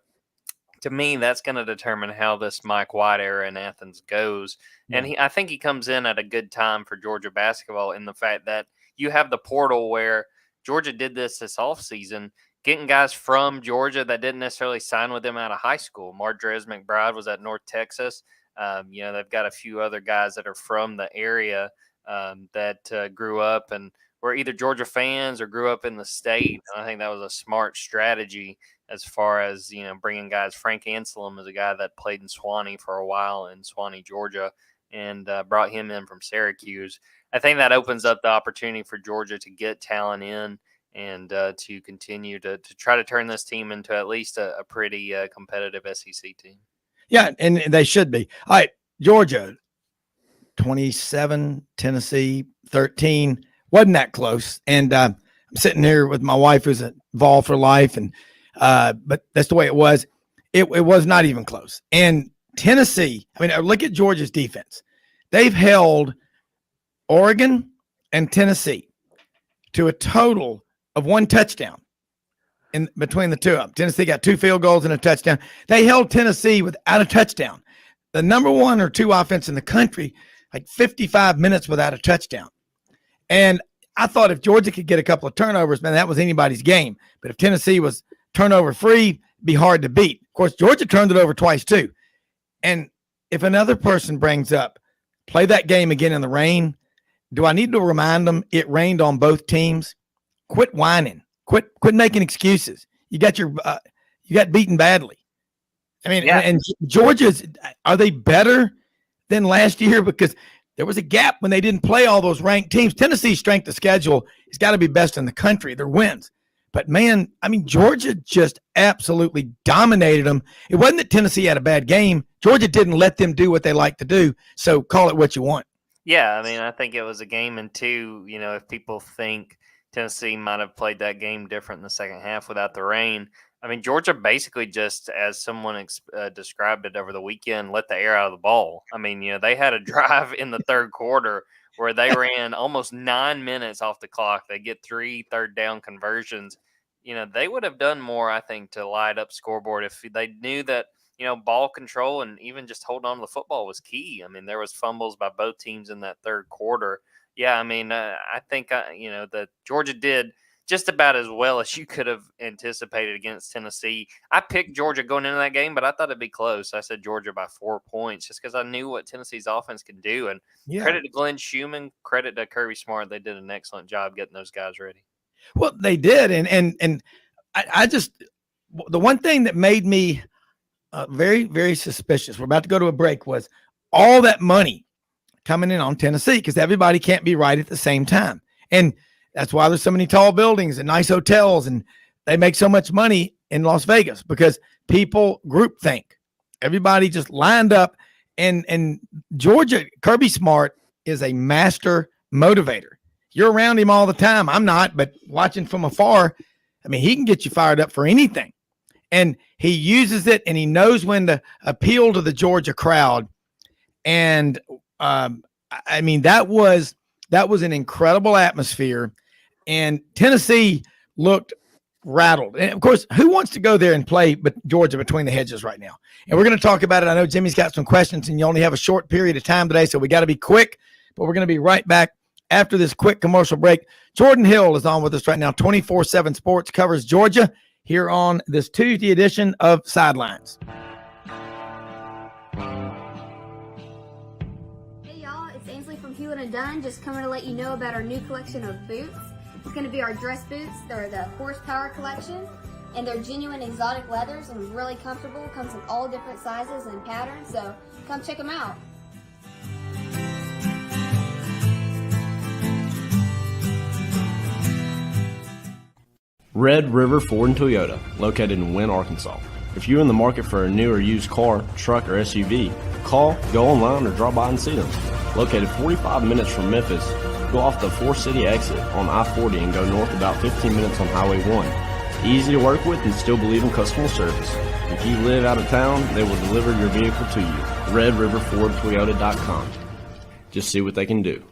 to me, that's going to determine how this Mike White era in Athens goes. Yeah. And I think he comes in at a good time for Georgia basketball in the fact that you have the portal where Georgia did this offseason, getting guys from Georgia that didn't necessarily sign with them out of high school. Mardrez McBride was at North Texas. They've got a few other guys that are from the area that grew up and were either Georgia fans or grew up in the state. And I think that was a smart strategy as far as, bringing guys. Frank Anselm is a guy that played in Swanee for a while in Swanee, Georgia, and brought him in from Syracuse. I think that opens up the opportunity for Georgia to get talent in and to continue to try to turn this team into at least a pretty competitive SEC team. Yeah, and they should be. All right, Georgia, 27, Tennessee, 13. Wasn't that close. And I'm sitting here with my wife who's a Vol for life, and but that's the way it was. It was not even close. And Tennessee, look at Georgia's defense. They've held Oregon and Tennessee to a total of 1 touchdown in between the two of them. Tennessee got 2 field goals and a touchdown. They held Tennessee without a touchdown. The number 1 or 2 offense in the country, like 55 minutes without a touchdown. And I thought if Georgia could get a couple of turnovers, man, that was anybody's game. But if Tennessee was turnover free, it'd be hard to beat. Of course, Georgia turned it over twice too. And if another person brings up, play that game again in the rain, do I need to remind them it rained on both teams? Quit whining. Quit making excuses. You got beaten badly. And Georgia's, are they better than last year? Because there was a gap when they didn't play all those ranked teams. Tennessee's strength of schedule has got to be best in the country. Their wins. But, man, Georgia just absolutely dominated them. It wasn't that Tennessee had a bad game. Georgia didn't let them do what they like to do, so call it what you want. Yeah, I think it was a game and two. If people think Tennessee might have played that game different in the second half without the rain, Georgia basically just, as someone described it over the weekend, let the air out of the ball. They had a drive in the third quarter where they ran almost 9 minutes off the clock. They get 3 third down conversions. They would have done more, I think, to light up scoreboard if they knew that, ball control and even just holding on to the football was key. There was fumbles by both teams in that third quarter. Yeah, I think, that Georgia did just about as well as you could have anticipated against Tennessee. I picked Georgia going into that game, but I thought it'd be close. I said Georgia by 4 points just because I knew what Tennessee's offense could do. And credit to Glenn Schumann, credit to Kirby Smart. They did an excellent job getting those guys ready. Well, they did. And I just – the one thing that made me very, very suspicious, we're about to go to a break, was all that money coming in on Tennessee because everybody can't be right at the same time. And that's why there's so many tall buildings and nice hotels, and they make so much money in Las Vegas because people group think. Everybody just lined up, and Georgia, Kirby Smart is a master motivator. You're around him all the time. I'm not, but watching from afar, he can get you fired up for anything. And he uses it, and he knows when to appeal to the Georgia crowd. And I mean, that was an incredible atmosphere, and Tennessee looked rattled. And of course, who wants to go there and play Georgia between the hedges right now? And we're going to talk about it. I know Jimmy's got some questions, and you only have a short period of time today, so we got to be quick. But we're going to be right back after this quick commercial break. Jordan Hill is on with us right now. 24/7 Sports covers Georgia here on this Tuesday edition of Sidelines. And Dunn, just coming to let you know about our new collection of boots. It's going to be our dress boots. They're the horsepower collection, and they're genuine exotic leathers and really comfortable. Comes in all different sizes and patterns, so come check them out. Red River Ford and Toyota, located in Wynne, Arkansas. If you're in the market for a new or used car, truck, or SUV, call, go online, or drop by and see them. Located 45 minutes from Memphis, go off the 4-city exit on I-40 and go north about 15 minutes on Highway 1. Easy to work with and still believe in customer service. If you live out of town, they will deliver your vehicle to you. RedRiverFordToyota.com. Just see what they can do.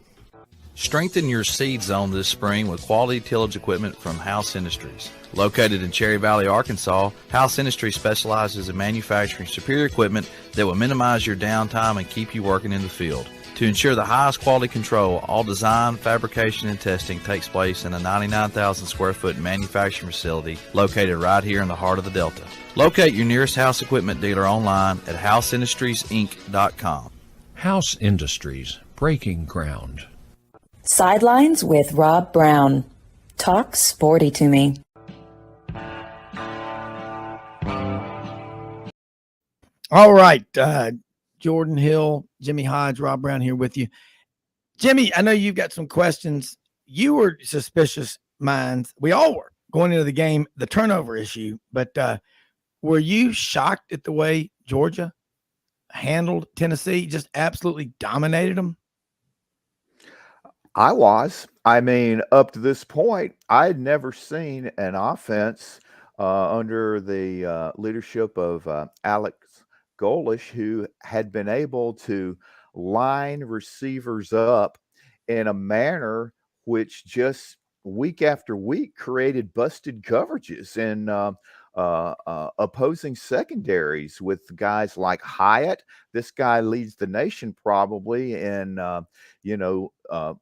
Strengthen your seed zone this spring with quality tillage equipment from House Industries. Located in Cherry Valley, Arkansas, House Industries specializes in manufacturing superior equipment that will minimize your downtime and keep you working in the field. To ensure the highest quality control, all design, fabrication, and testing takes place in a 99,000 square foot manufacturing facility located right here in the heart of the Delta. Locate your nearest House equipment dealer online at houseindustriesinc.com. House Industries, breaking ground. Sidelines with Rob Brown. Talk sporty to me. All right. Jordan Hill, Jimmy Hodge, Rob Brown here with you. Jimmy, I know you've got some questions. You were suspicious minds. We all were going into the game, the turnover issue. But were you shocked at the way Georgia handled Tennessee? Just absolutely dominated them? I was. I mean, up to this point, I had never seen an offense under the leadership of Alex Golish, who had been able to line receivers up in a manner which just week after week created busted coverages in opposing secondaries with guys like Hyatt. This guy leads the nation probably in,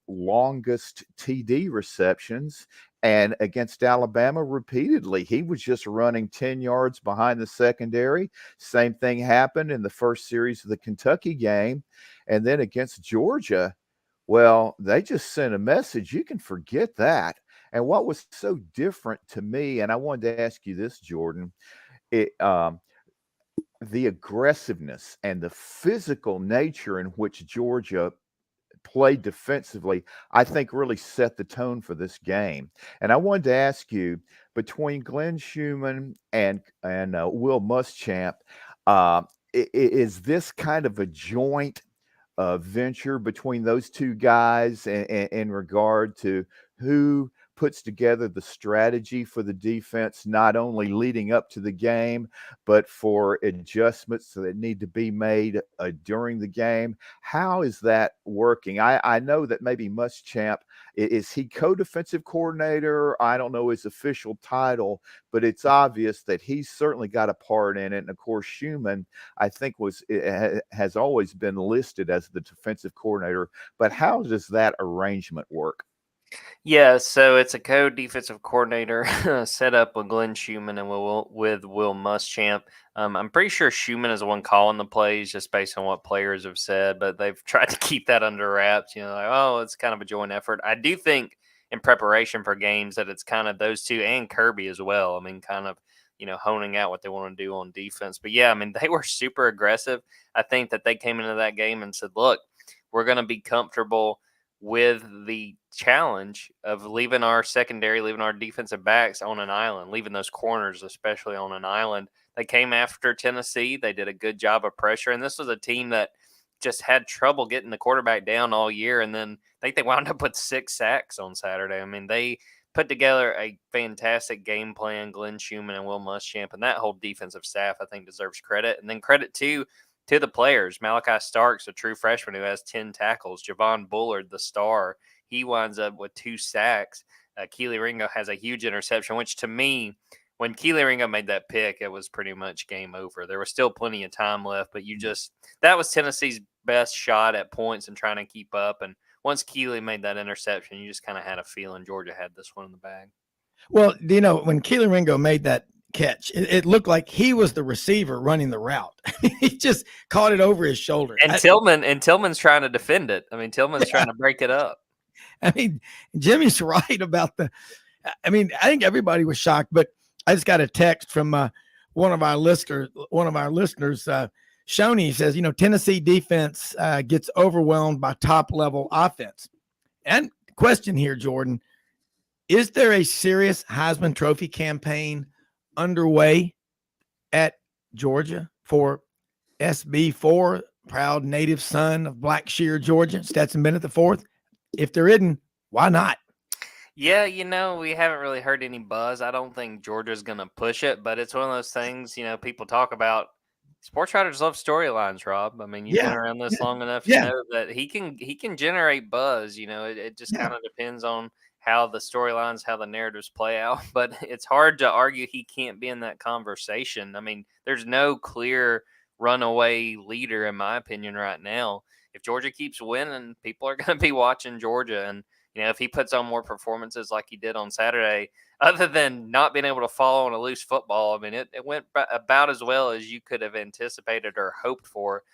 longest TD receptions. And against Alabama repeatedly, he was just running 10 yards behind the secondary. Same thing happened in the first series of the Kentucky game. And then against Georgia, well, they just sent a message. You can forget that. And what was so different to me, and I wanted to ask you this, Jordan, the aggressiveness and the physical nature in which Georgia played defensively, I think really set the tone for this game. And I wanted to ask you, between Glenn Schumann and Will Muschamp, is this kind of a joint venture between those two guys in regard to who puts together the strategy for the defense, not only leading up to the game, but for adjustments that need to be made during the game? How is that working? I know that maybe Muschamp, is he co-defensive coordinator? I don't know his official title, but it's obvious that he's certainly got a part in it. And of course, Schumann, I think, has always been listed as the defensive coordinator. But how does that arrangement work? Yeah, so it's a co-defensive coordinator set up with Glenn Schumann and with Will Muschamp. I'm pretty sure Schumann is the one calling the plays just based on what players have said, but they've tried to keep that under wraps. It's kind of a joint effort. I do think in preparation for games that it's kind of those two and Kirby as well. I mean, kind of, honing out what they want to do on defense. But yeah, I mean, they were super aggressive. I think that they came into that game and said, look, we're going to be comfortable with the challenge of leaving our secondary, leaving our defensive backs on an island, leaving those corners especially on an island. They came after Tennessee. They did a good job of pressure, and this was a team that just had trouble getting the quarterback down all year, and then I think they wound up with 6 sacks on Saturday. I mean, they put together a fantastic game plan, Glenn Schumann and Will Muschamp, and that whole defensive staff, I think, deserves credit. And then credit to to the players, Malachi Starks, a true freshman who has 10 tackles. Javon Bullard, the star, he winds up with 2 sacks. Keely Ringo has a huge interception, which to me, when Keely Ringo made that pick, it was pretty much game over. There was still plenty of time left, but that was Tennessee's best shot at points and trying to keep up. And once Keely made that interception, you just kind of had a feeling Georgia had this one in the bag. Well, when Keely Ringo made that catch, it looked like he was the receiver running the route. He just caught it over his shoulder. And Tillman's trying to defend it. I mean, Tillman's trying to break it up. I mean, Jimmy's right about I think everybody was shocked, but I just got a text from one of our listeners, Shoney says, Tennessee defense gets overwhelmed by top level offense. And question here, Jordan, is there a serious Heisman Trophy campaign underway at Georgia for SB4, proud native son of Blackshear, Georgia, Stetson Bennett IV? If there isn't, why not? Yeah, we haven't really heard any buzz. I don't think Georgia's going to push it, but it's one of those things, people talk about. Sports writers love storylines, Rob. I mean, you've been around this long enough to know that he can generate buzz. It just kind of depends on how the storylines, how the narratives play out. But it's hard to argue he can't be in that conversation. I mean, there's no clear runaway leader, in my opinion, right now. If Georgia keeps winning, people are going to be watching Georgia. And, if he puts on more performances like he did on Saturday, other than not being able to follow on a loose football, I mean, it went about as well as you could have anticipated or hoped for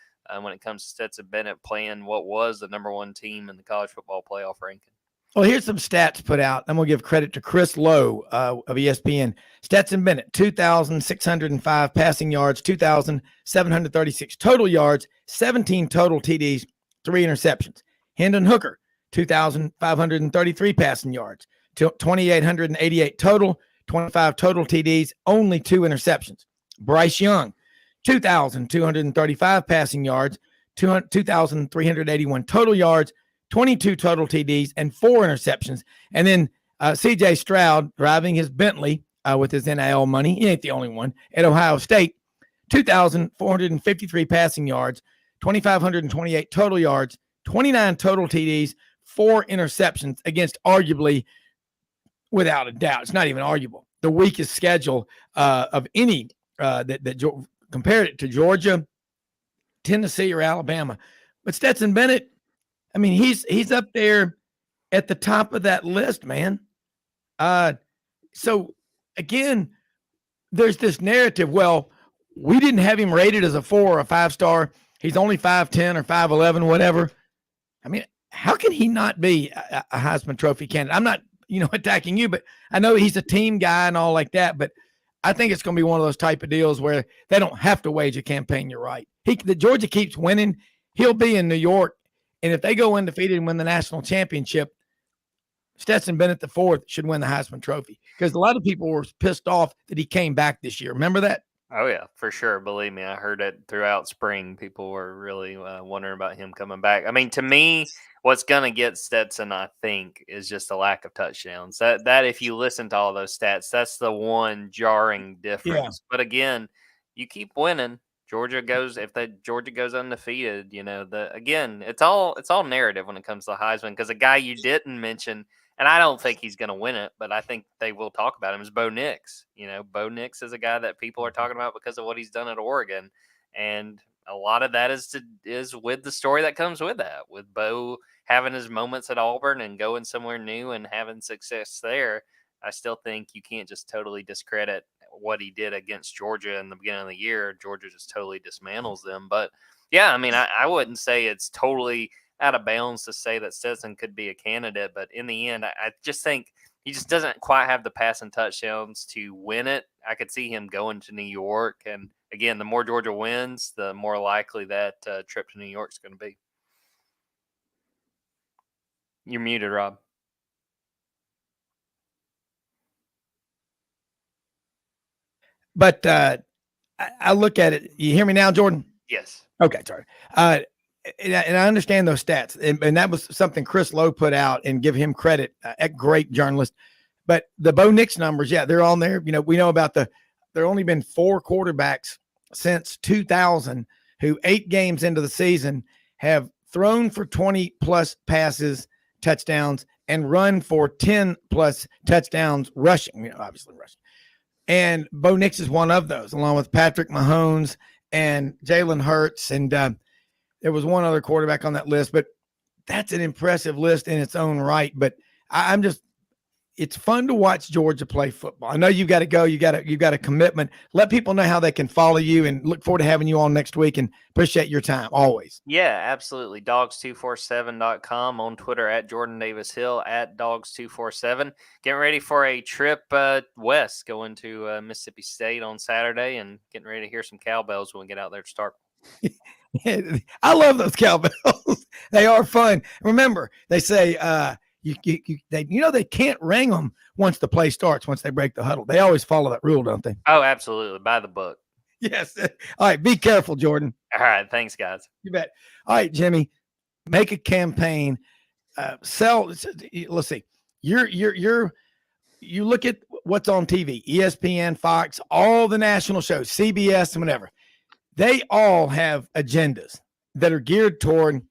when it comes to Stetson Bennett playing what was the number 1 team in the college football playoff ranking. Well, here's some stats put out. I'm going to give credit to Chris Lowe of ESPN. Stetson Bennett, 2,605 passing yards, 2,736 total yards, 17 total TDs, 3 interceptions. Hendon Hooker, 2,533 passing yards, 2,888 total, 25 total TDs, only 2 interceptions. Bryce Young, 2,235 passing yards, 2,381 total yards, 22 total TDs, and 4 interceptions. And then C.J. Stroud driving his Bentley with his NIL money. He ain't the only one. At Ohio State, 2,453 passing yards, 2,528 total yards, 29 total TDs, 4 interceptions against arguably, without a doubt, it's not even arguable, the weakest schedule of any that compared it to Georgia, Tennessee, or Alabama. But Stetson Bennett, I mean, he's up there at the top of that list, man. So again, there's this narrative. Well, we didn't have him rated as a 4 or a 5-star. He's only 5'10" or 5'11", whatever. I mean, how can he not be a Heisman Trophy candidate? I'm not, attacking you, but I know he's a team guy and all like that. But I think it's going to be one of those type of deals where they don't have to wage a campaign. You're right. The Georgia keeps winning. He'll be in New York. And if they go undefeated and win the national championship, Stetson Bennett IV should win the Heisman Trophy, because a lot of people were pissed off that he came back this year. Remember that? Oh, yeah, for sure. Believe me, I heard it throughout spring. People were really wondering about him coming back. I mean, to me, what's going to get Stetson, I think, is just a lack of touchdowns. That if you listen to all those stats, that's the one jarring difference. Yeah. But again, you keep winning. Georgia goes undefeated, again, it's all narrative when it comes to the Heisman, because a guy you didn't mention, and I don't think he's going to win it, but I think they will talk about him, is Bo Nix. Bo Nix is a guy that people are talking about because of what he's done at Oregon. And a lot of that is with the story that comes with that, with Bo having his moments at Auburn and going somewhere new and having success there. I still think you can't just totally discredit what he did against Georgia in the beginning of the year. Georgia just totally dismantles them. But yeah, I mean, I wouldn't say it's totally out of bounds to say that Stetson could be a candidate, but in the end, I just think he just doesn't quite have the passing touchdowns to win it. I could see him going to New York. And again, the more Georgia wins, the more likely that trip to New York is going to be. You're muted, Rob. But I look at it. You hear me now, Jordan? Yes. Okay, sorry. And I understand those stats. And that was something Chris Lowe put out, and give him credit. A great journalist. But the Bo Nix numbers, yeah, they're on there. We know about there only been 4 quarterbacks since 2000 who 8 games into the season have thrown for 20 plus passes, touchdowns, and run for 10 plus touchdowns rushing, obviously rushing. And Bo Nix is one of those, along with Patrick Mahomes and Jalen Hurts. And there was one other quarterback on that list, but that's an impressive list in its own right. But it's fun to watch Georgia play football. I know you've got to go. You've got a commitment. Let people know how they can follow you, and look forward to having you on next week, and appreciate your time always. Yeah, absolutely. Dogs247.com, on Twitter at Jordan Davis Hill, at Dogs247. Getting ready for a trip west, going to Mississippi State on Saturday, and getting ready to hear some cowbells when we get out there to start. I love those cowbells. They are fun. Remember, they say they can't ring them once the play starts, once they break the huddle. They always follow that rule, don't they? Oh, absolutely. By the book. Yes. All right. Be careful, Jordan. All right. Thanks, guys. You bet. All right, Jimmy, make a campaign. Sell. Let's see. You look at what's on TV, ESPN, Fox, all the national shows, CBS, and whatever. They all have agendas that are geared toward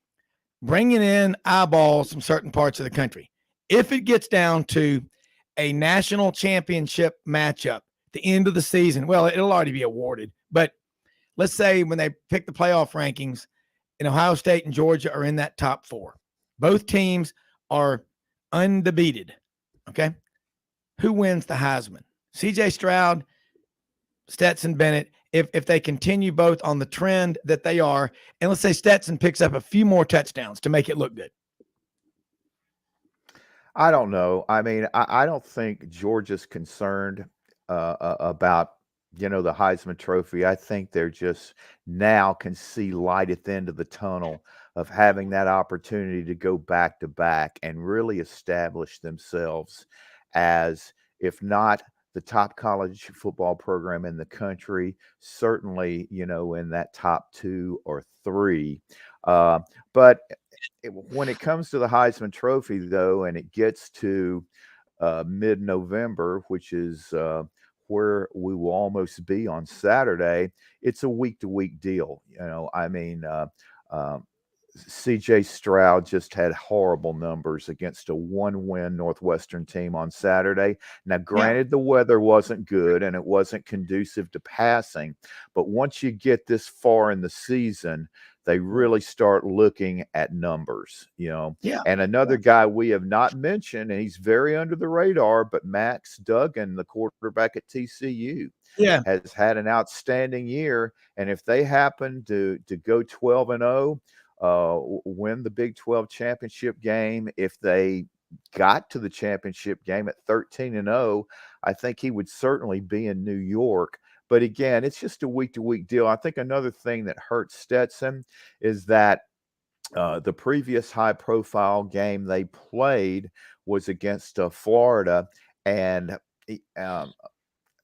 bringing in eyeballs from certain parts of the country. If it gets down to a national championship matchup, the end of the season, well, it'll already be awarded. But let's say when they pick the playoff rankings, and Ohio State and Georgia are in that top 4. Both teams are undefeated. Okay. Who wins the Heisman? CJ Stroud, Stetson Bennett. If they continue both on the trend that they are, and let's say Stetson picks up a few more touchdowns to make it look good. I don't know. I mean, I don't think Georgia's concerned about, the Heisman Trophy. I think they're just now can see light at the end of the tunnel of having that opportunity to go back to back and really establish themselves as, if not the top college football program in the country, certainly, in that top 2 or 3. But when it comes to the Heisman Trophy, though, and it gets to mid-November, which is where we will almost be on Saturday, it's a week-to-week deal. CJ Stroud just had horrible numbers against a 1-win Northwestern team on Saturday. Now, granted, the weather wasn't good and it wasn't conducive to passing, but once you get this far in the season, they really start looking at numbers, And another guy we have not mentioned, and he's very under the radar, but Max Duggan, the quarterback at TCU, has had an outstanding year. And if they happen to go 12-0, win the Big 12 championship game, if they got to the championship game at 13-0, I think he would certainly be in New York. But again, it's just a week-to-week deal. I think another thing that hurts Stetson is that the previous high-profile game they played was against Florida, and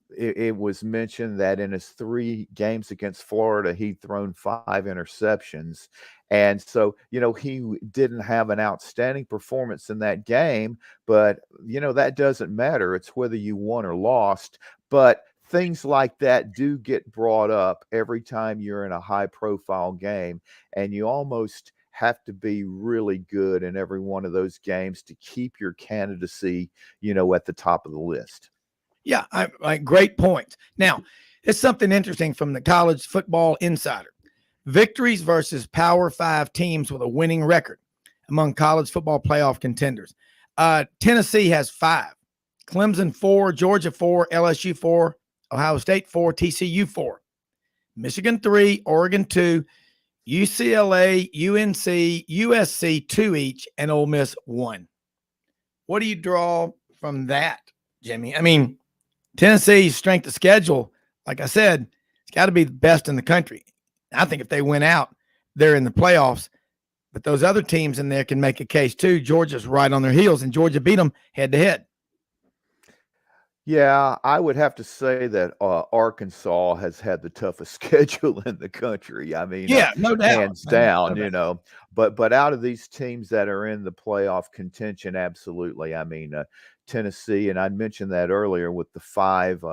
it was mentioned that in his 3 games against Florida, he'd thrown 5 interceptions. And so, he didn't have an outstanding performance in that game, but, that doesn't matter. It's whether you won or lost. But things like that do get brought up every time you're in a high-profile game, and you almost have to be really good in every one of those games to keep your candidacy, at the top of the list. Yeah, great point. Now, it's something interesting from the College Football Insider. Victories versus Power 5 teams with a winning record among college football playoff contenders. Tennessee has 5. Clemson 4, Georgia 4, LSU 4, Ohio State 4, TCU 4. Michigan 3, Oregon 2, UCLA, UNC, USC 2 each, and Ole Miss 1. What do you draw from that, Jimmy? I mean, Tennessee's strength of schedule, like I said, it's got to be the best in the country. I think if they win out, they're in the playoffs. But those other teams in there can make a case too. Georgia's right on their heels, and Georgia beat them head-to-head. Yeah, I would have to say that Arkansas has had the toughest schedule in the country. I mean, no doubt, hands down, But out of these teams that are in the playoff contention, absolutely. I mean, Tennessee, and I mentioned that earlier with the 5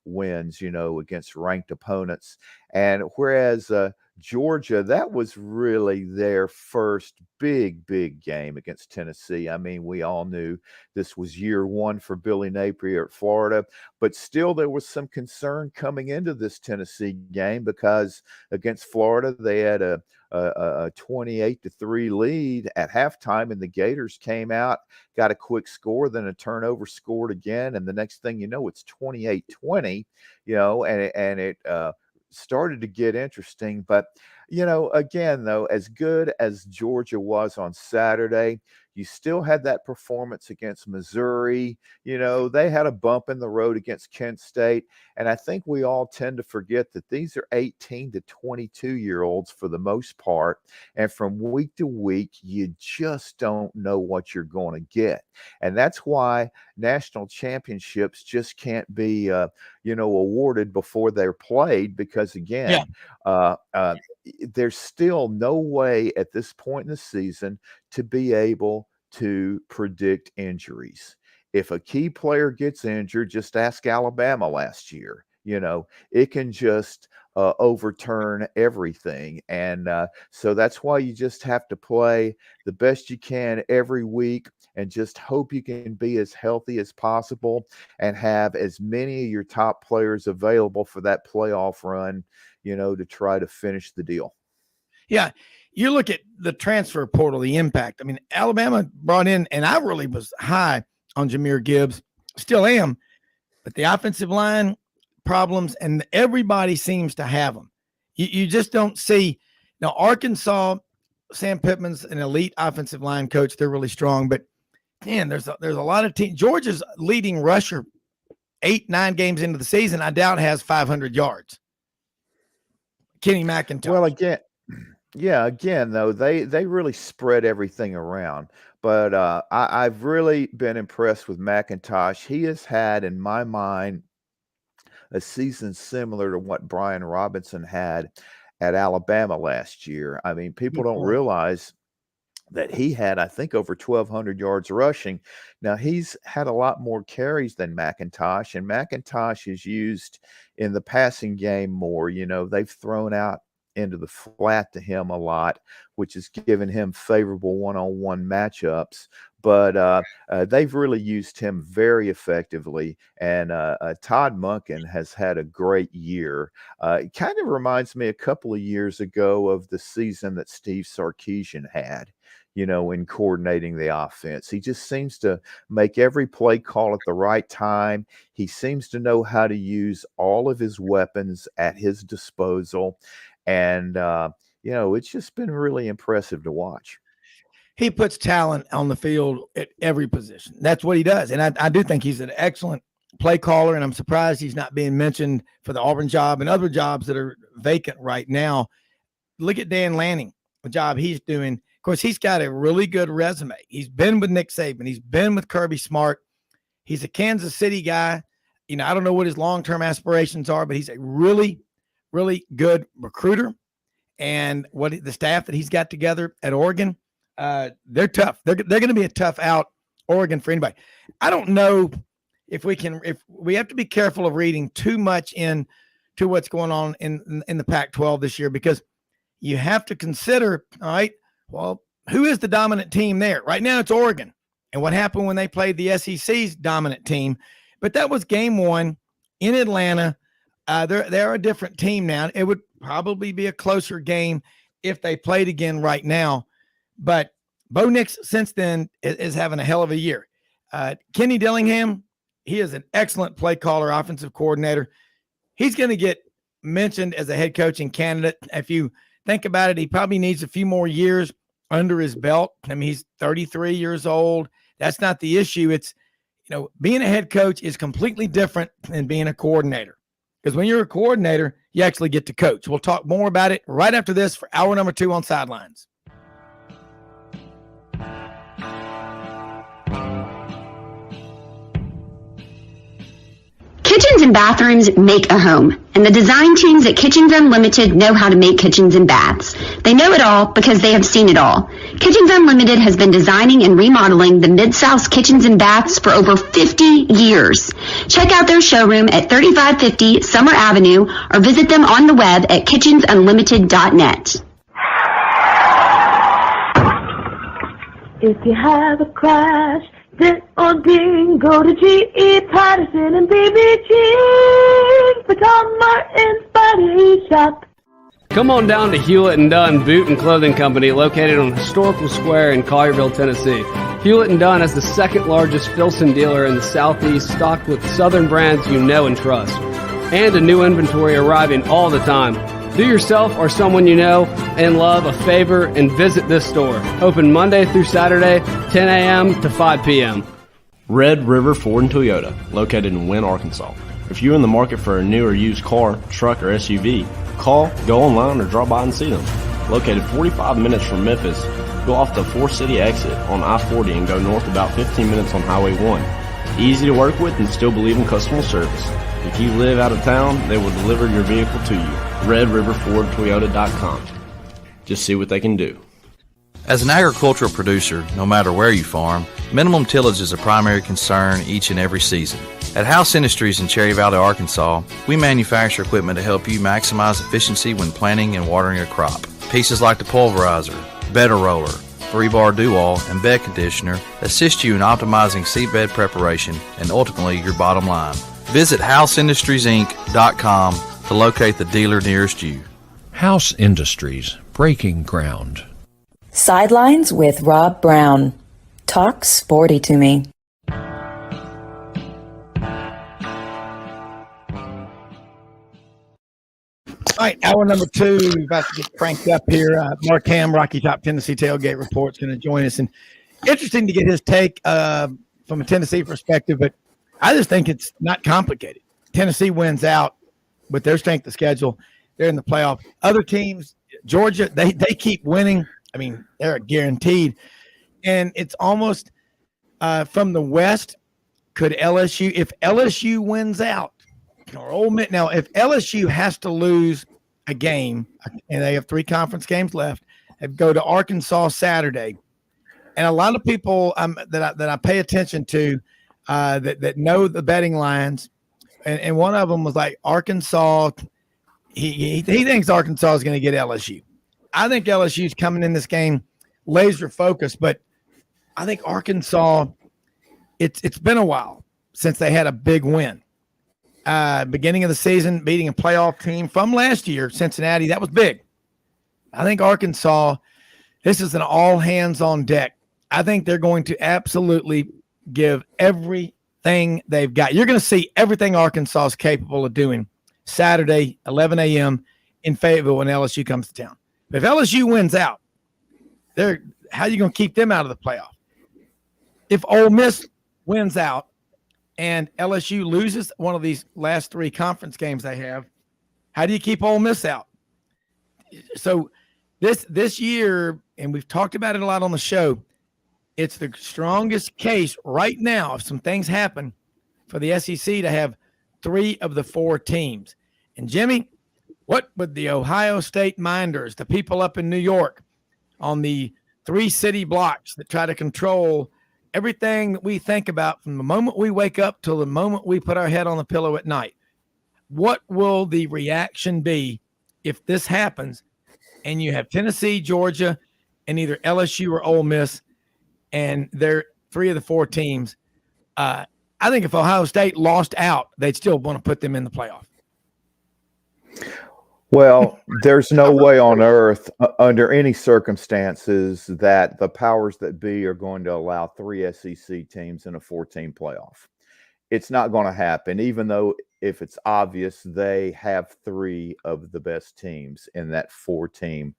wins, against ranked opponents. And whereas Georgia, that was really their first big game against Tennessee. I mean, we all knew this was year one for Billy Napier at Florida, but still there was some concern coming into this Tennessee game because against Florida, they had a 28-3 lead at halftime, and the Gators came out, got a quick score, then a turnover, scored again, and the next thing you know, it's 28-20, and it started to get interesting. But again, though, as good as Georgia was on Saturday, you still had that performance against Missouri. They had a bump in the road against Kent State. And I think we all tend to forget that these are 18 to 22-year-olds for the most part. And from week to week, you just don't know what you're going to get. And that's why national championships just can't be, awarded before they're played, because, again, there's still no way at this point in the season to be able to predict injuries. If a key player gets injured, just ask Alabama last year. It can just overturn everything. And so that's why you just have to play the best you can every week and just hope you can be as healthy as possible and have as many of your top players available for that playoff run, to try to finish the deal. Yeah. You look at the transfer portal, the impact. I mean, Alabama brought in, and I really was high on Jahmyr Gibbs, still am, but the offensive line problems, and everybody seems to have them. You just don't see. Now, Arkansas, Sam Pittman's an elite offensive line coach. They're really strong, but man, there's a lot of teams. Georgia's leading rusher 8-9 games into the season, I doubt has 500 yards. Kenny McIntosh. Well, again, though, they really spread everything around. But I've really been impressed with McIntosh. He has had, in my mind, a season similar to what Brian Robinson had at Alabama last year. I mean, people don't realize that he had, I think, over 1,200 yards rushing. Now, he's had a lot more carries than McIntosh, and McIntosh is used in the passing game more. They've thrown out into the flat to him a lot, which has given him favorable one-on-one matchups. But they've really used him very effectively. And Todd Monken has had a great year. It kind of reminds me a couple of years ago of the season that Steve Sarkisian had, in coordinating the offense. He just seems to make every play call at the right time. He seems to know how to use all of his weapons at his disposal. And, it's just been really impressive to watch. He puts talent on the field at every position. That's what he does. And I do think he's an excellent play caller, and I'm surprised he's not being mentioned for the Auburn job and other jobs that are vacant right now. Look at Dan Lanning, the job he's doing. Of course, he's got a really good resume. He's been with Nick Saban. He's been with Kirby Smart. He's a Kansas City guy. I don't know what his long-term aspirations are, but he's a really, really good recruiter. And the staff that he's got together at Oregon, they're tough. They're going to be a tough out, Oregon, for anybody. I don't know if we have to be careful of reading too much into what's going on in the Pac-12 this year, because you have to consider, all right, well, who is the dominant team there? Right now it's Oregon. And what happened when they played the SEC's dominant team? But that was game one in Atlanta. They're a different team now. It would probably be a closer game if they played again right now. But Bo Nix since then is having a hell of a year. Kenny Dillingham, he is an excellent play caller, offensive coordinator. He's going to get mentioned as a head coaching candidate. If you think about it, he probably needs a few more years under his belt. I mean, he's 33 years old. That's not the issue. It's, being a head coach is completely different than being a coordinator. Because when you're a coordinator, you actually get to coach. We'll talk more about it right after this for hour number 2 on Sidelines. Kitchens and bathrooms make a home, and the design teams at Kitchens Unlimited know how to make kitchens and baths. They know it all because they have seen it all. Kitchens Unlimited has been designing and remodeling the Mid-South's kitchens and baths for over 50 years. Check out their showroom at 3550 Summer Avenue or visit them on the web at kitchensunlimited.net. If you have a crash, dent or ding, go to G.E. Patterson and BB for Tom Martin's Body Shop. Come on down to Hewlett & Dunn Boot and Clothing Company, located on Historical Square in Collierville, Tennessee. Hewlett & Dunn is the second largest Filson dealer in the Southeast, stocked with Southern brands you know and trust. And a new inventory arriving all the time. Do yourself or someone you know and love a favor and visit this store. Open Monday through Saturday, 10 a.m. to 5 p.m. Red River Ford and Toyota, located in Wynne, Arkansas. If you're in the market for a new or used car, truck, or SUV, call, go online, or drop by and see them. Located 45 minutes from Memphis, go off the 4-city exit on I-40 and go north about 15 minutes on Highway 1. Easy to work with and still believe in customer service. If you live out of town, they will deliver your vehicle to you. RedRiverFordToyota.com. Just see what they can do. As an agricultural producer, no matter where you farm, minimum tillage is a primary concern each and every season. At House Industries in Cherry Valley, Arkansas, we manufacture equipment to help you maximize efficiency when planting and watering a crop. Pieces like the pulverizer, bedder roller, 3-bar do-all, and bed conditioner assist you in optimizing seedbed preparation and ultimately your bottom line. Visit HouseIndustriesInc.com to locate the dealer nearest you. House Industries, breaking ground. Sidelines with Rob Brown. Talk sporty to me. All right, hour number 2, about to get cranked up here. Mark Hamm, Rocky Top Tennessee Tailgate Report's going to join us. And interesting to get his take from a Tennessee perspective, but I just think it's not complicated. Tennessee wins out with their strength of schedule. They're in the playoff. Other teams, Georgia, they keep winning. I mean, they're guaranteed. And it's almost from the West, could LSU, if LSU wins out, or Ole Miss, now if LSU has to lose a game, and they have 3 conference games left, they go to Arkansas Saturday. And a lot of people that I pay attention to that know the betting lines, and one of them was like Arkansas. He thinks Arkansas is going to get LSU. I think LSU is coming in this game laser focused, but I think Arkansas. It's been a while since they had a big win. Beginning of the season, beating a playoff team from last year, Cincinnati, that was big. I think Arkansas. This is an all hands on deck. I think they're going to absolutely give everything they've got. You're going to see everything Arkansas is capable of doing Saturday, 11 a.m. in Fayetteville when LSU comes to town. But if LSU wins out, how are you going to keep them out of the playoff? If Ole Miss wins out and LSU loses one of these last 3 conference games they have, how do you keep Ole Miss out? So this year, and we've talked about it a lot on the show, it's the strongest case right now, if some things happen, for the SEC to have 3 of the 4 teams. And Jimmy, what would the Ohio State Minders, the people up in New York on the 3 city blocks that try to control everything that we think about from the moment we wake up till the moment we put our head on the pillow at night, what will the reaction be if this happens and you have Tennessee, Georgia, and either LSU or Ole Miss, and they're 3 of the 4 teams? I think if Ohio State lost out, they'd still want to put them in the playoff. Well, there's no way on earth, under any circumstances, that the powers that be are going to allow 3 SEC teams in a 4-team playoff. It's not going to happen, even though if it's obvious they have 3 of the best teams in that 4-team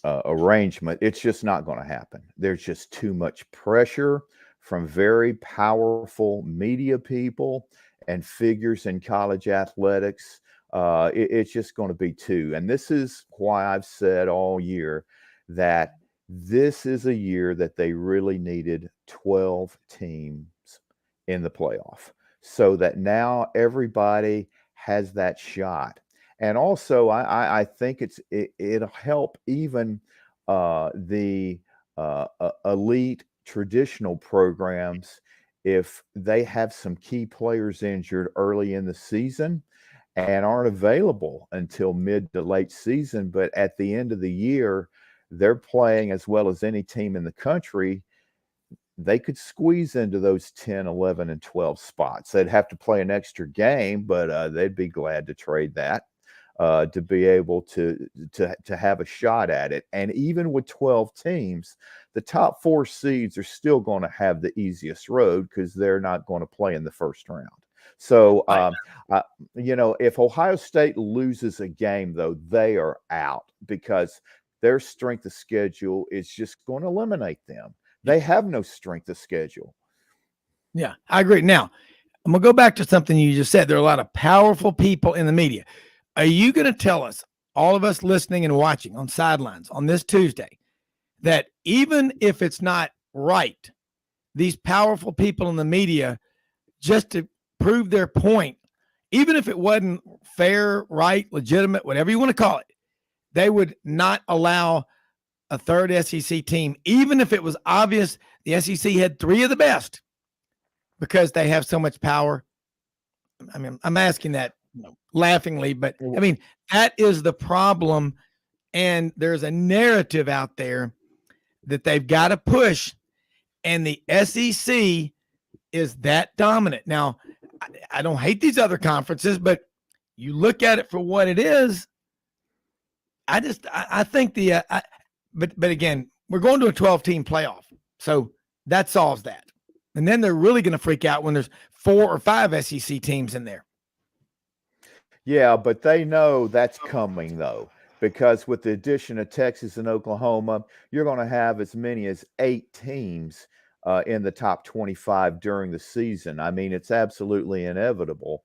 arrangement. It's just not going to happen. There's just too much pressure from very powerful media people and figures in college athletics. It's just going to be too. And this is why I've said all year that this is a year that they really needed 12 teams in the playoff. so that now everybody has that shot. And also, I think it'll help even the elite traditional programs if they have some key players injured early in the season and aren't available until mid to late season. But at the end of the year, they're playing as well as any team in the country. They could squeeze into those 10, 11, and 12 spots. They'd have to play an extra game, but they'd be glad to trade that to be able to have a shot at it. And even with 12 teams, the top 4 seeds are still going to have the easiest road because they're not going to play in the first round. So, if Ohio State loses a game, though, they are out because their strength of schedule is just going to eliminate them. They have no strength of schedule. Yeah, I agree. Now, I'm going to go back to something you just said. There are a lot of powerful people in the media. Are you going to tell us, all of us listening and watching on Sidelines on this Tuesday, that even if it's not right, these powerful people in the media, just to prove their point, even if it wasn't fair, right, legitimate, whatever you want to call it, they would not allow a third SEC team, even if it was obvious the SEC had 3 of the best, because they have so much power? I mean, I'm asking that laughingly, but I mean, that is the problem. And there's a narrative out there that they've got to push, and the SEC is that dominant. Now, I don't hate these other conferences, but you look at it for what it is. I think but again, we're going to a 12-team playoff, so that solves that. And then they're really going to freak out when there's 4 or 5 SEC teams in there. Yeah, but they know that's coming, though, because with the addition of Texas and Oklahoma, you're going to have as many as 8 teams in the top 25 during the season. I mean, it's absolutely inevitable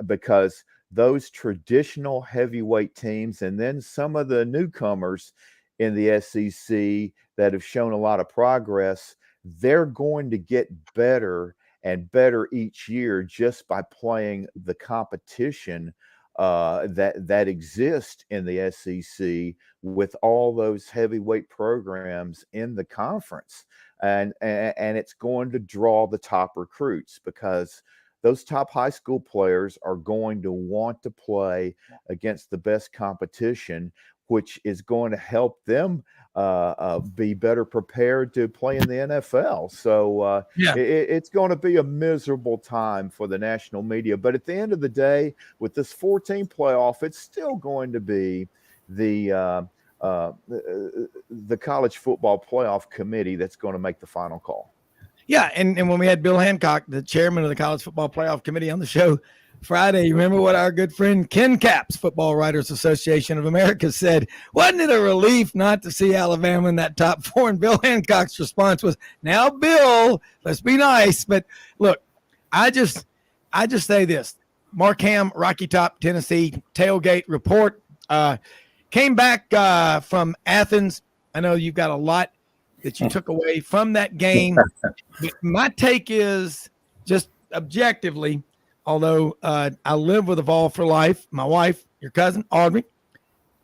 because those traditional heavyweight teams and then some of the newcomers in the SEC that have shown a lot of progress, they're going to get better and better each year just by playing the competition that exists in the SEC with all those heavyweight programs in the conference. And it's going to draw the top recruits because those top high school players are going to want to play against the best competition, which is going to help them be better prepared to play in the NFL. So it's going to be a miserable time for the national media. But at the end of the day, with this 14 playoff, it's still going to be the college football playoff committee that's going to make the final call. Yeah, and when we had Bill Hancock, the chairman of the College Football Playoff Committee, on the show Friday, you remember what our good friend Ken Capps, Football Writers Association of America, said? Wasn't it a relief not to see Alabama in that top 4? And Bill Hancock's response was, "Now, Bill, let's be nice." But look, I just say this: Mark Hamm, Rocky Top, Tennessee, Tailgate report, came back from Athens. I know you've got a lot that you took away from that game. My take is, just objectively, although I live with a Vol for life, my wife, your cousin, Audrey,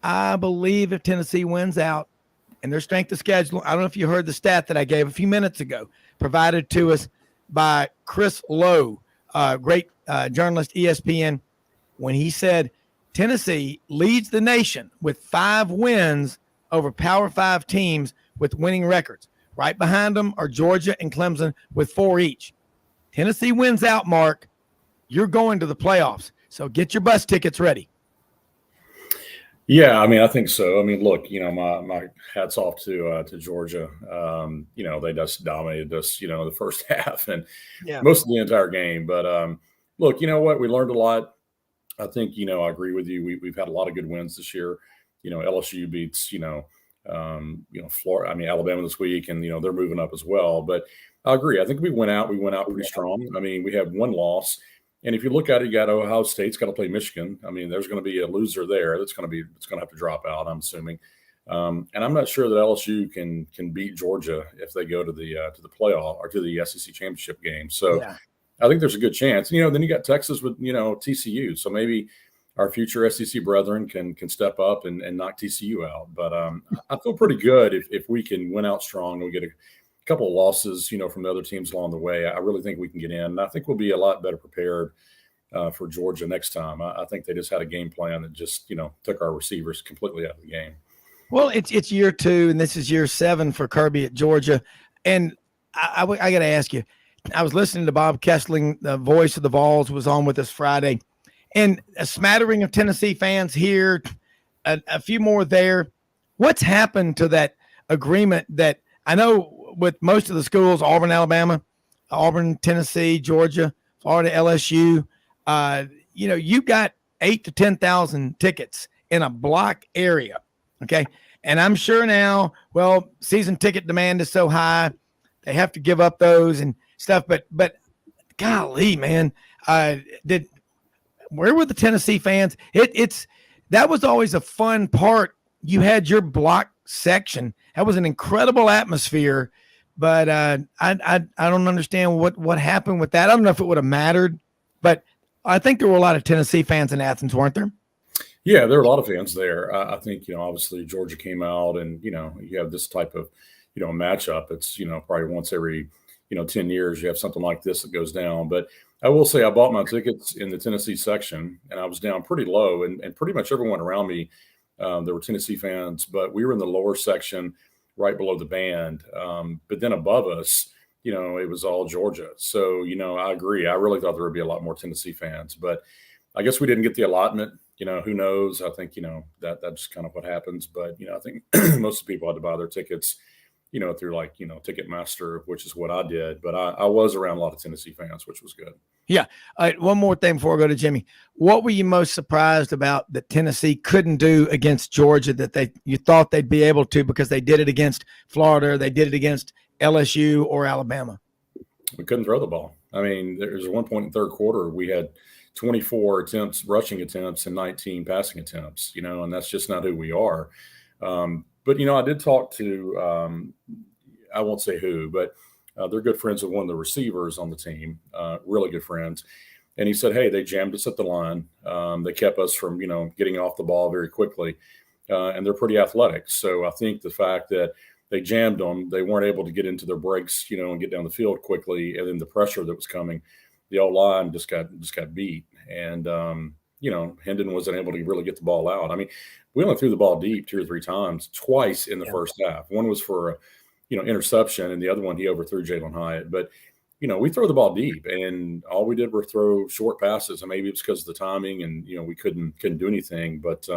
I believe if Tennessee wins out and their strength of schedule, I don't know if you heard the stat that I gave a few minutes ago, provided to us by Chris Lowe, great journalist, ESPN, when he said Tennessee leads the nation with 5 wins over Power 5 teams with winning records. Right behind them are Georgia and Clemson with 4 each. Tennessee wins out, Mark, you're going to the playoffs. So get your bus tickets ready. Yeah, I mean, I think so. I mean, look, my hats off to Georgia. They just dominated us, the first half and most of the entire game. But look, you know what? We learned a lot. I think, I agree with you. We've had a lot of good wins this year. LSU beats, Florida. I mean, Alabama this week, and they're moving up as well. But I agree. I think we went out pretty strong. I mean, we have 1 loss. And if you look at it, you got Ohio State's got to play Michigan. I mean, there's going to be a loser there. It's going to have to drop out, I'm assuming. And I'm not sure that LSU can beat Georgia if they go to the playoff or to the SEC championship game. So I think there's a good chance. Then you got Texas with TCU, so maybe our future SEC brethren can step up and knock TCU out. But I feel pretty good if we can win out strong and we get a couple of losses, from the other teams along the way. I really think we can get in. And I think we'll be a lot better prepared for Georgia next time. I think they just had a game plan that just, took our receivers completely out of the game. Well, it's year 2, and this is year 7 for Kirby at Georgia. And I got to ask you, I was listening to Bob Kessling, the voice of the Vols, was on with us Friday, and a smattering of Tennessee fans here, a few more there. What's happened to that agreement that I know with most of the schools, Auburn, Alabama, Auburn, Tennessee, Georgia, Florida, LSU, you got 8,000 to 10,000 tickets in a block area. Okay. And I'm sure now, season ticket demand is so high, they have to give up those and stuff. But golly, man, where were the Tennessee fans? That was always a fun part. You had your block section. That was an incredible atmosphere. But I don't understand what happened with that. I don't know if it would have mattered, but I think there were a lot of Tennessee fans in Athens, weren't there? Yeah, there are a lot of fans there. I think, obviously Georgia came out and, you have this type of, matchup. It's, probably once every, 10 years you have something like this that goes down. But I will say I bought my tickets in the Tennessee section and I was down pretty low and pretty much everyone around me, there were Tennessee fans, but we were in the lower section right below the band. But then above us, it was all Georgia. So, I agree. I really thought there would be a lot more Tennessee fans, but I guess we didn't get the allotment. Who knows? I think, that's just kind of what happens. But, I think most of the people had to buy their tickets, through like, Ticketmaster, which is what I did. But I was around a lot of Tennessee fans, which was good. Yeah. All right, one more thing before I go to Jimmy. What were you most surprised about that Tennessee couldn't do against Georgia that you thought they'd be able to because they did it against Florida, or they did it against LSU or Alabama? We couldn't throw the ball. I mean, there was one point in the third quarter we had 24 rushing attempts and 19 passing attempts, and that's just not who we are. But, I did talk to, I won't say who, but they're good friends with one of the receivers on the team, really good friends. And he said, hey, they jammed us at the line. They kept us from, getting off the ball very quickly. And they're pretty athletic. So I think the fact that they jammed them, they weren't able to get into their breaks, and get down the field quickly. And then the pressure that was coming, the O-line just got beat. And, Hendon wasn't able to really get the ball out. I mean, we only threw the ball deep 2 or 3 times, twice in the first half. One was for a, interception, and the other one he overthrew Jalen Hyatt. But, we throw the ball deep, and all we did were throw short passes. And maybe it's because of the timing, and we couldn't do anything. But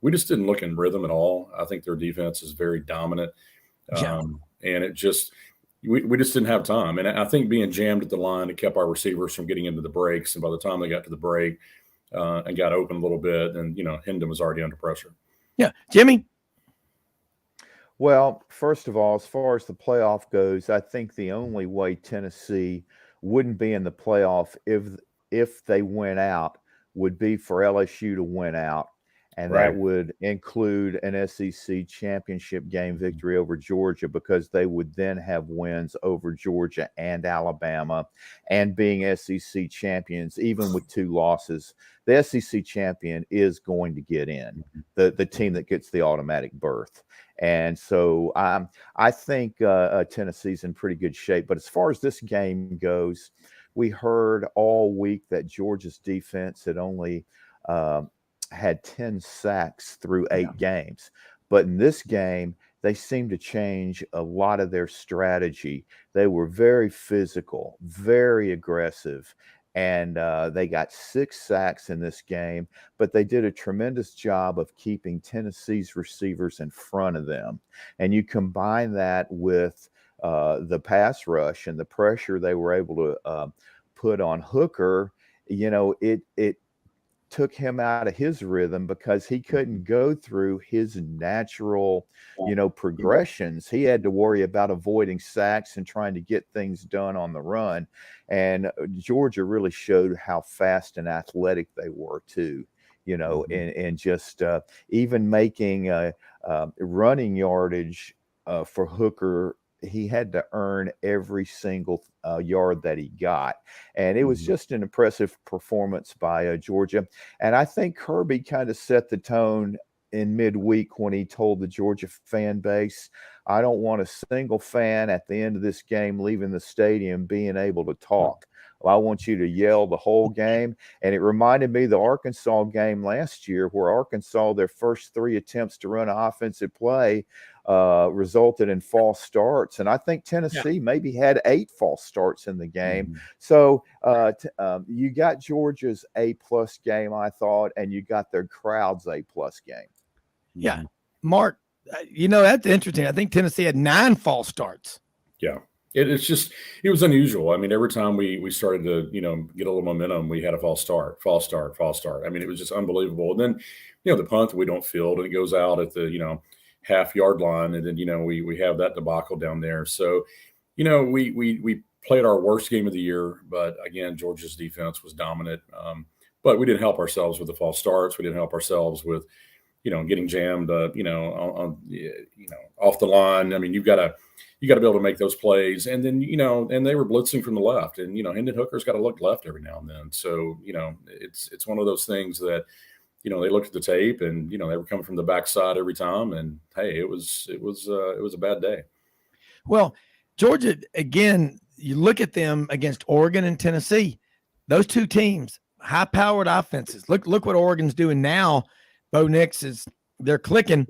we just didn't look in rhythm at all. I think their defense is very dominant, and it just we just didn't have time. And I think being jammed at the line, it kept our receivers from getting into the breaks. And by the time they got to the break and got open a little bit, and Hendon was already under pressure. Yeah, Jimmy. Well, first of all, as far as the playoff goes, I think the only way Tennessee wouldn't be in the playoff if they went out would be for LSU to win out. And Right. that would include an SEC championship game victory over Georgia, because they would then have wins over Georgia and Alabama. And being SEC champions, even with 2 losses, the SEC champion is going to get in, the team that gets the automatic berth. And so I think Tennessee's in pretty good shape. But as far as this game goes, we heard all week that Georgia's defense had only had 10 sacks through 8 games. But in this game, they seemed to change a lot of their strategy. They were very physical, very aggressive, and they got 6 sacks in this game, but they did a tremendous job of keeping Tennessee's receivers in front of them. And you combine that with the pass rush and the pressure they were able to put on Hooker, it took him out of his rhythm, because he couldn't go through his natural, progressions. He had to worry about avoiding sacks and trying to get things done on the run. And Georgia really showed how fast and athletic they were too, and just even making running yardage for Hooker he had to earn every single yard that he got. And it was just an impressive performance by Georgia. And I think Kirby kind of set the tone in midweek when he told the Georgia fan base, I don't want a single fan at the end of this game leaving the stadium being able to talk. I want you to yell the whole game. And it reminded me of the Arkansas game last year, where Arkansas, their first 3 attempts to run an offensive play resulted in false starts. And I think Tennessee maybe had 8 false starts in the game. So you got Georgia's A+ game, I thought, and you got their crowd's A+ game. Yeah. Mark, that's interesting. I think Tennessee had 9 false starts. Yeah. It was unusual. I mean, every time we started to, get a little momentum, we had a false start. I mean, it was just unbelievable. And then, the punt that we don't field, and it goes out at the, half-yard line. And then, we have that debacle down there. So, we played our worst game of the year. But, again, Georgia's defense was dominant. But we didn't help ourselves with the false starts. We didn't help ourselves with, getting jammed, off the line. I mean, you got to be able to make those plays. And then, and they were blitzing from the left, and, Hendon Hooker's got to look left every now and then. So, it's one of those things that, they looked at the tape, and, they were coming from the backside every time. And hey, it was a bad day. Well, Georgia, again, you look at them against Oregon and Tennessee, those 2 teams, high powered offenses. Look what Oregon's doing now. Bo Nix they're clicking,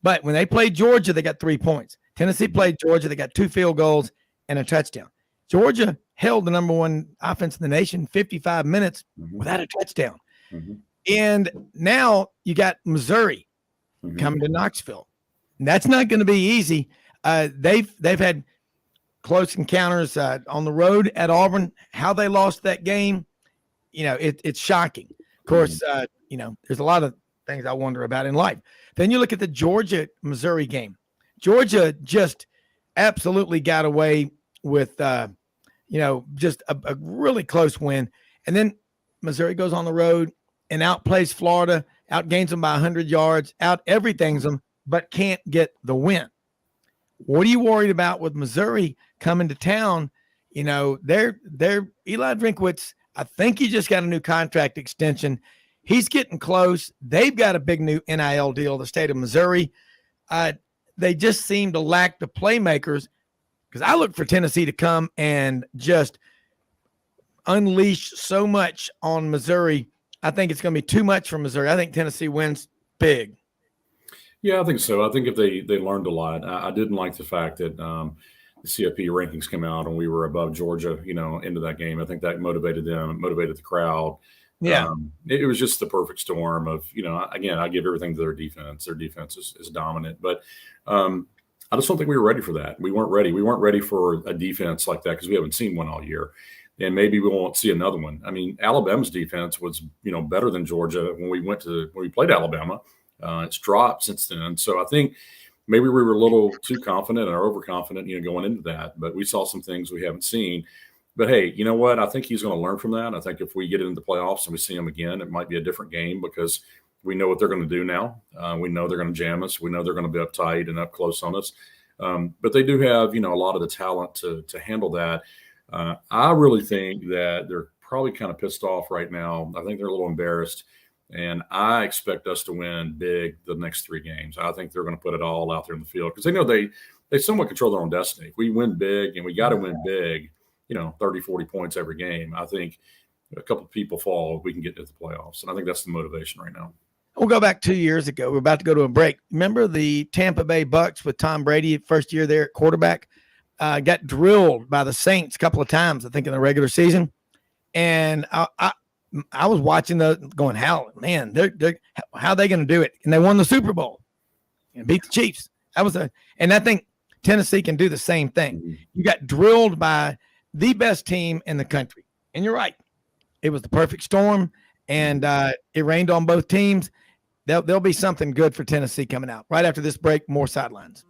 but when they played Georgia, they got 3 points. Tennessee played Georgia, they got 2 field goals and a touchdown. Georgia held the number 1 offense in the nation 55 minutes without a touchdown. And now you got Missouri coming to Knoxville. And that's not going to be easy. They've had close encounters on the road at Auburn. How they lost that game, it's shocking. Of course, there's a lot of things I wonder about in life. Then you look at the Georgia-Missouri game. Georgia just absolutely got away with, just a really close win. And then Missouri goes on the road and outplays Florida, outgains them by 100 yards, out-everything's them, but can't get the win. What are you worried about with Missouri coming to town? They're Eli Drinkwitz, I think he just got a new contract extension. He's getting close. They've got a big new NIL deal, the state of Missouri. They just seem to lack the playmakers, because I look for Tennessee to come and just unleash so much on Missouri. I think it's going to be too much for Missouri. I think Tennessee wins big. Yeah, I think so. I think if they learned a lot. I didn't like the fact that the CFP rankings came out and we were above Georgia, into that game. I think that motivated them, motivated the crowd. Yeah. It was just the perfect storm of, again, I give everything to their defense. Their defense is dominant. But I just don't think we were ready for that. We weren't ready. We weren't ready for a defense like that because we haven't seen one all year. And maybe we won't see another one. I mean, Alabama's defense was, better than Georgia when we played Alabama. It's dropped since then. So I think maybe we were a little too confident or overconfident, going into that. But we saw some things we haven't seen. But hey, you know what? I think he's going to learn from that. I think if we get into the playoffs and we see him again, it might be a different game because we know what they're going to do now. We know they're going to jam us. We know they're going to be uptight and up close on us. But they do have, a lot of the talent to handle that. I really think that they're probably kind of pissed off right now. I think they're a little embarrassed. And I expect us to win big the next 3 games. I think they're going to put it all out there in the field because they know they somewhat control their own destiny. If we win big, and we got to win big, 30, 40 points every game, I think a couple of people fall, we can get to the playoffs. And I think that's the motivation right now. We'll go back 2 years ago. We're about to go to a break. Remember the Tampa Bay Bucks with Tom Brady first year there at quarterback? Got drilled by the Saints a couple of times, I think, in the regular season. And I was watching going, how are they going to do it? And they won the Super Bowl and beat the Chiefs. And I think Tennessee can do the same thing. You got drilled by the best team in the country. And you're right. It was the perfect storm, and it rained on both teams. There'll be something good for Tennessee coming out. Right after this break, more Sidelines.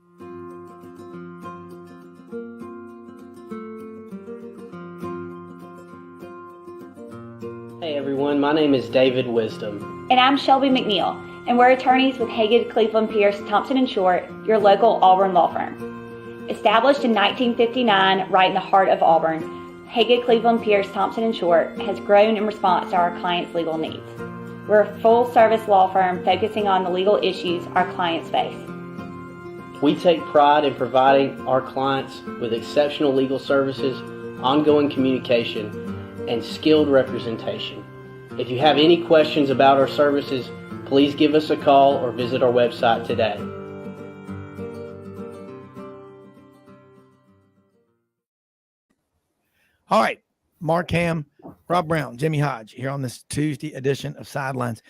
Hey everyone, my name is David Wisdom. And I'm Shelby McNeil, and we're attorneys with Haggard, Cleveland, Pierce, Thompson & Short, your local Auburn law firm. Established in 1959 right in the heart of Auburn, Haggard, Cleveland, Pierce, Thompson, and Short has grown in response to our clients' legal needs. We're a full-service law firm focusing on the legal issues our clients face. We take pride in providing our clients with exceptional legal services, ongoing communication, and skilled representation. If you have any questions about our services, please give us a call or visit our website today. All right, Mark Hamm, Rob Brown, Jimmy Hodge here on this Tuesday edition of Sidelines.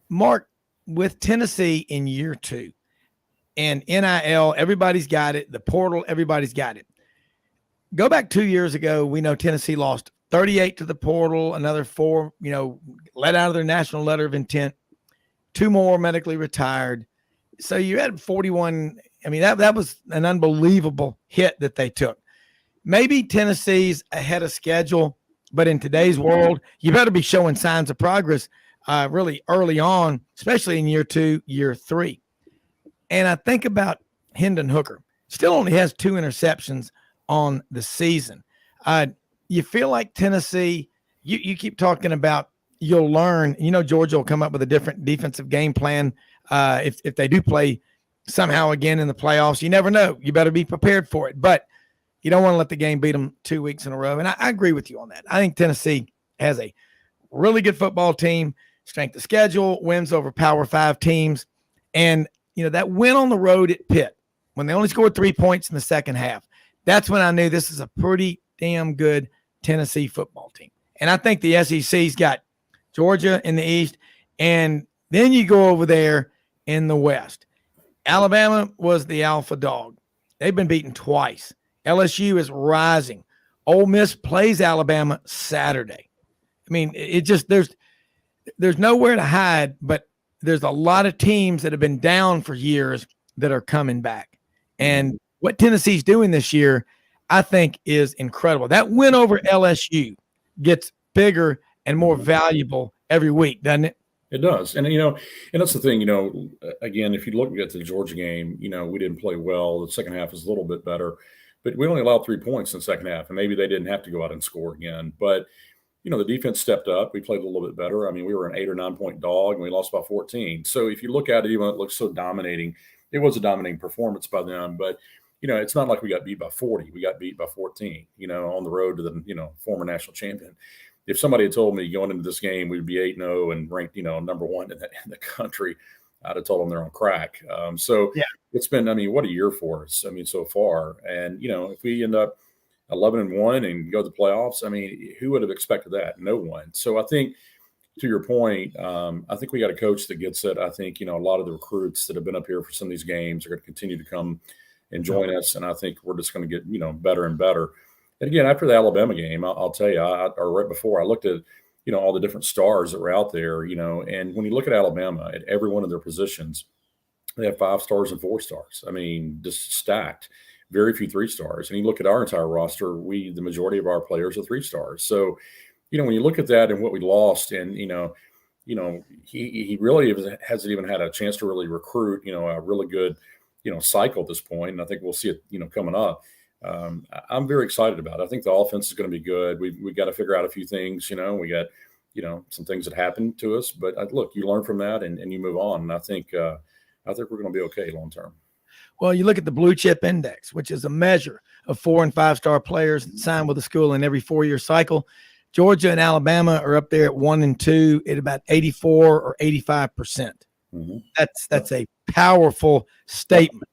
Mark, with Tennessee in year 2 and NIL, everybody's got it. The portal, everybody's got it. Go back 2 years ago, we know Tennessee lost 38 to the portal, another 4, let out of their national letter of intent, 2 more medically retired. So you had 41. I mean, that was an unbelievable hit that they took. Maybe Tennessee's ahead of schedule, but in today's world, you better be showing signs of progress really early on, especially in year 2, year 3. And I think about Hendon Hooker. Still only has 2 interceptions on the season. You feel like Tennessee, you keep talking about you'll learn. Georgia will come up with a different defensive game plan if they do play somehow again in the playoffs. You never know. You better be prepared for it. But you don't want to let the game beat them 2 weeks in a row. And I agree with you on that. I think Tennessee has a really good football team, strength of schedule, wins over Power 5 teams. And, that win on the road at Pitt, when they only scored 3 points in the second half, that's when I knew this is a pretty damn good Tennessee football team. And I think the SEC's got Georgia in the East, and then you go over there in the West. Alabama was the alpha dog. They've been beaten twice. LSU is rising. Ole Miss plays Alabama Saturday. I mean, it just there's nowhere to hide, but there's a lot of teams that have been down for years that are coming back. And what Tennessee's doing this year, I think, is incredible. That win over LSU gets bigger and more valuable every week, doesn't it? It does. And, and that's the thing, again, if you look at the Georgia game, we didn't play well. The second half was a little bit better, but we only allowed 3 points in the second half, and maybe they didn't have to go out and score again. But, the defense stepped up. We played a little bit better. I mean, we were an 8 or 9 point dog, and we lost by 14. So if you look at it, even though it looks so dominating, it was a dominating performance by them. But, it's not like we got beat by 40. We got beat by 14, on the road to the, former national champion. If somebody had told me going into this game we'd be 8-0 and ranked, number 1 in the country, I'd have told them they're on crack. It's been, what a year for us. So far. And, if we end up 11-1 and go to the playoffs, who would have expected that? No one. So I think, to your point, I think we got a coach that gets it. I think, a lot of the recruits that have been up here for some of these games are going to continue to come and join us. And I think we're just going to get, better and better. And again, after the Alabama game, I'll tell you, or right before, I looked at, all the different stars that were out there, and when you look at Alabama at every one of their positions, they have 5 stars and 4 stars. Just stacked. Very few 3 stars. And you look at our entire roster, the majority of our players are 3 stars. So, when you look at that and what we lost, and, he really hasn't even had a chance to really recruit, a really good, cycle at this point. And I think we'll see it, coming up. I'm very excited about it. I think the offense is going to be good. We've got to figure out a few things, we got, some things that happened to us, but look, you learn from that and you move on. And I think we're going to be okay long-term. Well, you look at the blue chip index, which is a measure of 4- and 5-star players that sign with a school in every 4-year cycle. Georgia and Alabama are up there at 1 and 2 at about 84 or 85%. Mm-hmm. That's a powerful statement.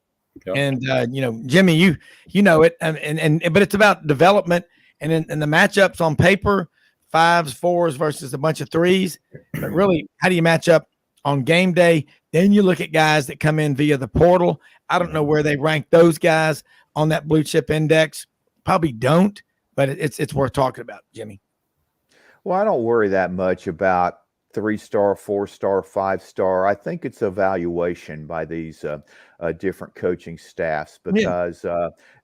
Yep. And Jimmy, you know it, but it's about development and the matchups on paper, 5s, 4s versus a bunch of 3s. But really, how do you match up on game day? Then you look at guys that come in via the portal. I don't know where they rank those guys on that blue chip index. Probably don't, but it's worth talking about, Jimmy. Well, I don't worry that much about 3-star, 4-star, 5-star. I think it's evaluation by these different coaching staffs because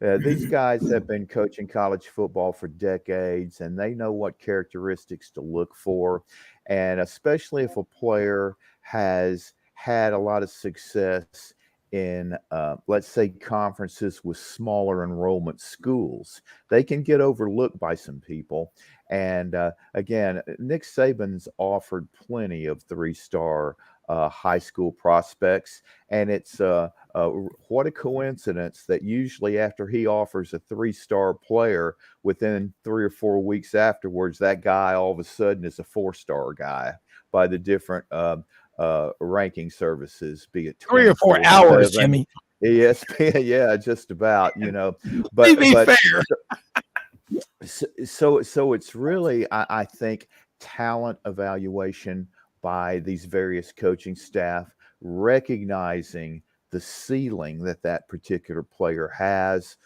these guys have been coaching college football for decades, and they know what characteristics to look for. And especially if a player has had a lot of success in let's say conferences with smaller enrollment schools. They can get overlooked by some people. And again, Nick Saban's offered plenty of 3-star high school prospects, and it's what a coincidence that usually after he offers a 3-star player, within 3 or 4 weeks afterwards, that guy all of a sudden is a 4-star guy by the different ranking services, be it 3 or 4 hours, Jimmy. ESPN, yeah, just about, But be fair. So it's really, I think, talent evaluation by these various coaching staff, recognizing the ceiling that particular player has.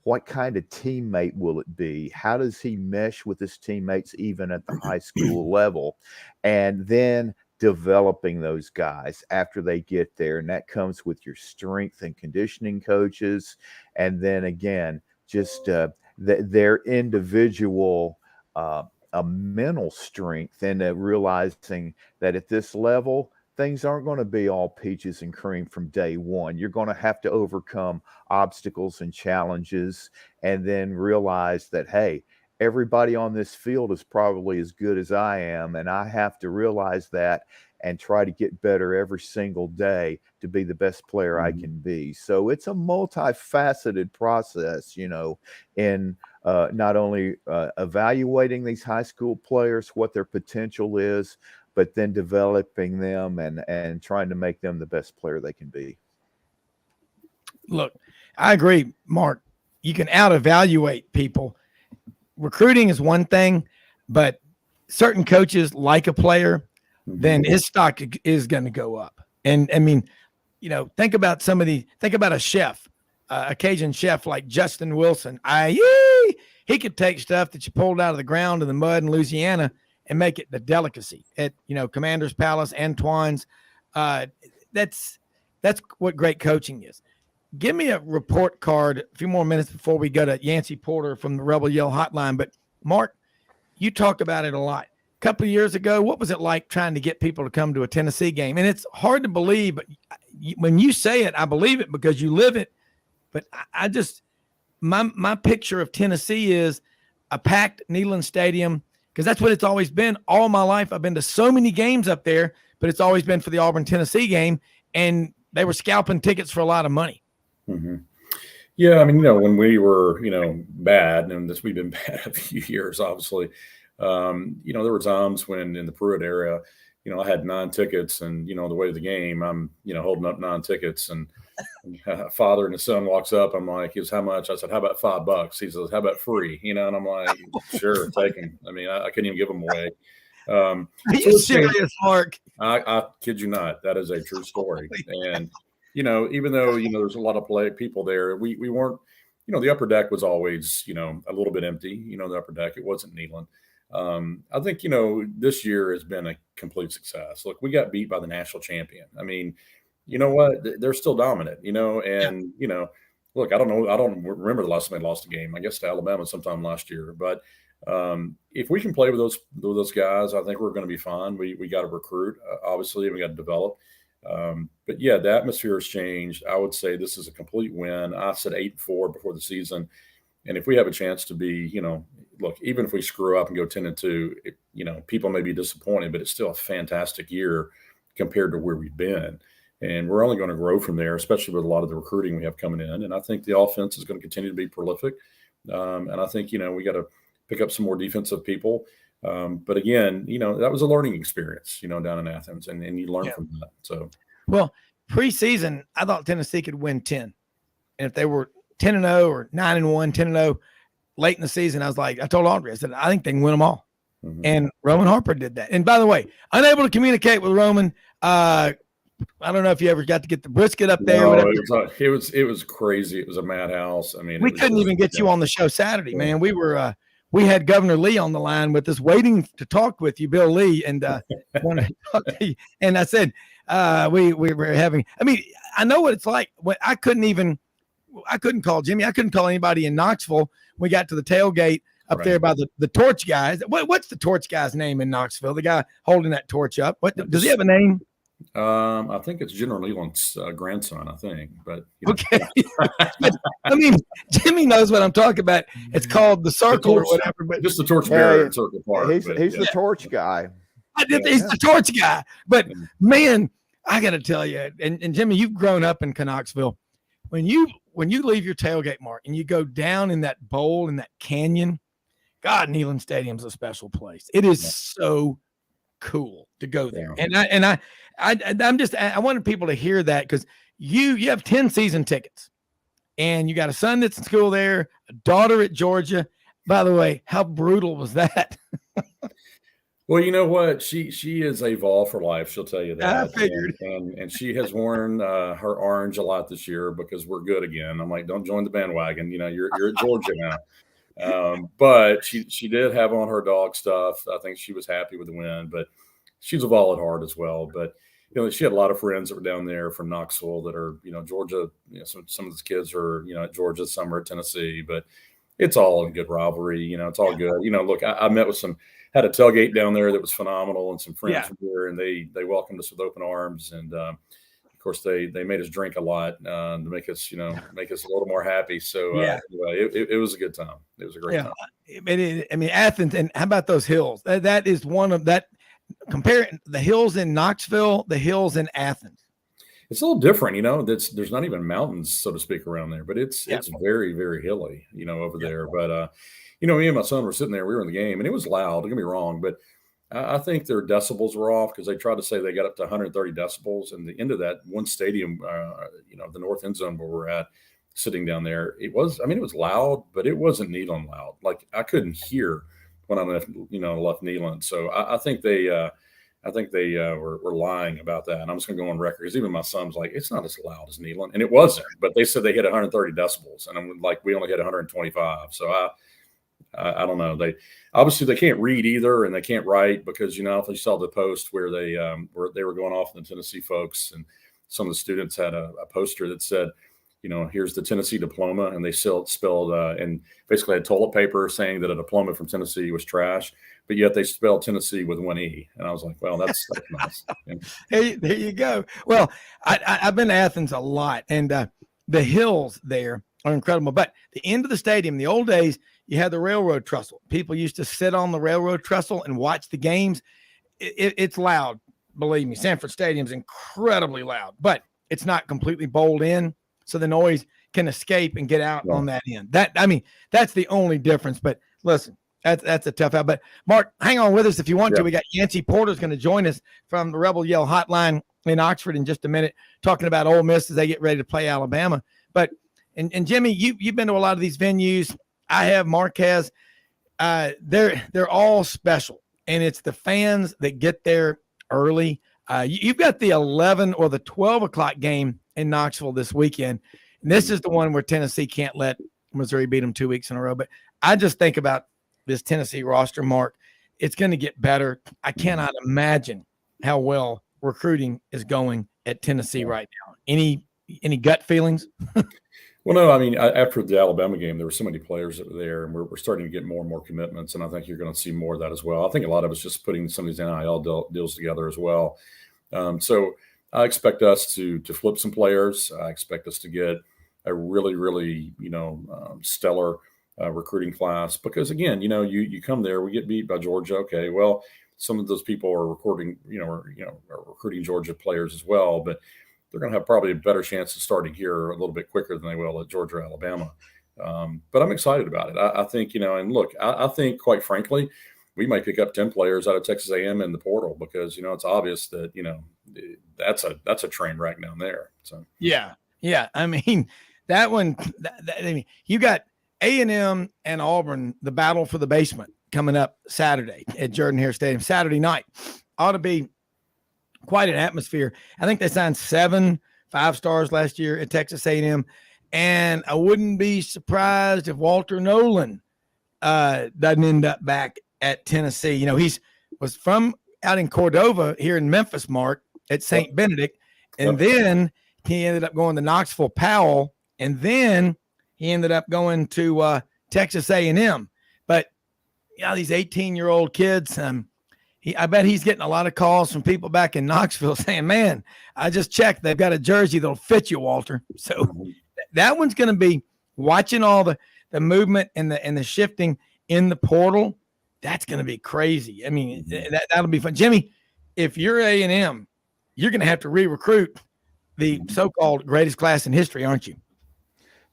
What kind of teammate will it be? How does he mesh with his teammates even at the high school level? And then developing those guys after they get there. And that comes with your strength and conditioning coaches. And then again, just their individual mental strength, and realizing that at this level, things aren't going to be all peaches and cream from day one. You're going to have to overcome obstacles and challenges, and then realize that, hey, everybody on this field is probably as good as I am, and I have to realize that and try to get better every single day to be the best player I can be. So it's a multifaceted process, in not only evaluating these high school players, what their potential is, but then developing them and trying to make them the best player they can be. Look, I agree, Mark. You can out-evaluate people. Recruiting is one thing, but certain coaches like a player, then his stock is going to go up. And I mean, think about a chef, a Cajun chef like Justin Wilson. He could take stuff that you pulled out of the ground in the mud in Louisiana and make it the delicacy at, Commander's Palace, Antoine's. That's what great coaching is. Give me a report card, a few more minutes before we go to Yancy Porter from the Rebel Yell hotline. But Mark, you talk about it a lot. A couple of years ago, what was it like trying to get people to come to a Tennessee game? And it's hard to believe, but when you say it, I believe it because you live it. But I just, my picture of Tennessee is a packed Neyland Stadium, because that's what it's always been. All my life, I've been to so many games up there, but it's always been for the Auburn-Tennessee game, and they were scalping tickets for a lot of money. Mm-hmm. Yeah, I mean, when we were, bad, and we've been bad a few years, obviously, there were times when in the Pruitt area, I had 9 tickets, and, the way of the game, I'm, holding up 9 tickets, and a father and his son walks up. I'm like, he goes, how much? I said, how about $5? He says, how about free? And I'm like, sure, take them. I mean, I couldn't even give them away. Are you serious, Mark? I kid you not. That is a true story. And, even though, there's a lot of people there, we weren't, the upper deck was always, a little bit empty, the upper deck. It wasn't Neyland. I think, this year has been a complete success. Look, we got beat by the national champion. I mean, you know what? They're still dominant, and, look, I don't know. I don't remember the last time they lost a game, I guess to Alabama sometime last year. But if we can play with those guys, I think we're going to be fine. We got to recruit, obviously, and we got to develop. But yeah, the atmosphere has changed. I would say this is a complete win. I said 8-4 before the season. And if we have a chance to be, look, even if we screw up and go 10-2, people may be disappointed, but it's still a fantastic year compared to where we've been. And we're only going to grow from there, especially with a lot of the recruiting we have coming in. And I think the offense is going to continue to be prolific. And I think, we got to pick up some more defensive people. But again, that was a learning experience, down in Athens, and you learn from that. So, well, preseason, I thought Tennessee could win 10. And if they were 10-0 or 9-1, 10-0 late in the season, I was like, I told Audrey, I said, I think they can win them all. Mm-hmm. And Roman Harper did that. And by the way, unable to communicate with Roman. I don't know if you ever got to get the brisket up there. No, it was crazy. It was a madhouse. I mean, we couldn't even get you on the show Saturday, man. We had Governor Lee on the line with us, waiting to talk with you, Bill Lee, and wanted to talk to you. And I said, we were having. I mean, I know what it's like. When I couldn't call Jimmy. I couldn't call anybody in Knoxville. We got to the tailgate up there by the torch guys. What's the torch guy's name in Knoxville? The guy holding that torch up. What does he have a name? I think it's General Leland's grandson, I think. But okay. I mean, Jimmy knows what I'm talking about. It's called the circle or whatever. But just the torchbearer in Circle Park. He's the torch guy. He's the torch guy. But man, I got to tell you, and Jimmy, you've grown up in Knoxville. When you leave your tailgate mark and you go down in that bowl in that canyon, God, Neyland Stadium's a special place. It is so cool to go there. And I wanted people to hear that because you have 10 season tickets and you got a son that's in school there, a daughter at Georgia. By the way, how brutal was that? Well, you know what? She is a Vol for life. She'll tell you that. I figured. And she has worn her orange a lot this year because we're good again. I'm like, don't join the bandwagon. You're at Georgia now. But she did have on her dog stuff. I think she was happy with the win. But she's a Vol at heart as well. But she had a lot of friends that were down there from Knoxville that are Georgia. Some of those kids are at Georgia, some are at Tennessee. But it's all a good rivalry. It's all good. Look, I met with had a tailgate down there that was phenomenal and some friends from here, and they welcomed us with open arms. And of course they made us drink a lot to make us a little more happy. So anyway, it was a good time. It was a great time. I mean, Athens, and how about those hills? That is one of that. Comparing the hills in Knoxville, the hills in Athens. It's a little different, there's not even mountains, so to speak, around there, but it's very, very hilly, over there. But, me and my son were sitting there, we were in the game, and it was loud, don't get me wrong, but I think their decibels were off because they tried to say they got up to 130 decibels. And the end of that one stadium, the north end zone where we're at, sitting down there, it was loud, but it wasn't Neyland loud. Like I couldn't hear when I left Neyland. So I think they were lying about that. And I'm just going to go on record because even my son's like, it's not as loud as Neyland. And it wasn't, but they said they hit 130 decibels. And I'm like, we only hit 125. So I don't know. They can't read either, and they can't write because, if you saw the post where they were going off the Tennessee folks, and some of the students had a poster that said, here's the Tennessee diploma. And they spelled and basically had toilet paper saying that a diploma from Tennessee was trash, but yet they spelled Tennessee with one E. And I was like, well, that's nice. There you go. Well, I've been to Athens a lot, and the hills there are incredible. But the end of the stadium, the old days, you had the railroad trestle. People used to sit on the railroad trestle and watch the games. It's loud. Believe me, Sanford Stadium's incredibly loud, but it's not completely bowled in, so the noise can escape and get out on that end. That's the only difference. But listen, that's a tough out. But Mark, hang on with us if you want to. We got Yancy Porter's going to join us from the Rebel Yell Hotline in Oxford in just a minute, talking about Ole Miss as they get ready to play Alabama. But and Jimmy, you've been to a lot of these venues. I have. Mark has. They're all special, and it's the fans that get there early. You've got the 11 or the 12 o'clock game in Knoxville this weekend. And this is the one where Tennessee can't let Missouri beat them 2 weeks in a row. But I just think about this Tennessee roster, Mark. It's going to get better. I cannot imagine how well recruiting is going at Tennessee right now. Any gut feelings? Well, no, after the Alabama game, there were so many players that were there, and we're starting to get more and more commitments, and I think you're going to see more of that as well. I think a lot of it's just putting some of these NIL deals together as well. So I expect us to flip some players. I expect us to get a really, really, stellar recruiting class because, again, you come there, we get beat by Georgia. Okay, well, some of those people are recruiting Georgia players as well, but they're going to have probably a better chance of starting here a little bit quicker than they will at Georgia or Alabama. But I'm excited about it. I think, and look, I think quite frankly, we might pick up 10 players out of Texas A&M in the portal because, it's obvious that, that's a train wreck down there. So, yeah. That one, you got A&M and Auburn, the battle for the basement coming up Saturday at Jordan-Hare Stadium, Saturday night. Ought to be quite an atmosphere. I think they signed 7 5-stars last year at Texas A&M, and I wouldn't be surprised if Walter Nolan doesn't end up back at Tennessee. He was from out in Cordova here in Memphis, Mark, at St. Benedict, and then he ended up going to Knoxville Powell, and then he ended up going to Texas A&M. But these 18-year-old kids, I bet he's getting a lot of calls from people back in Knoxville saying, man, I just checked. They've got a jersey that'll fit you, Walter. So that one's going to be watching all the movement and the shifting in the portal. That's going to be crazy. I mean, that'll be fun. Jimmy, if you're A&M, you're going to have to re-recruit the so-called greatest class in history, aren't you?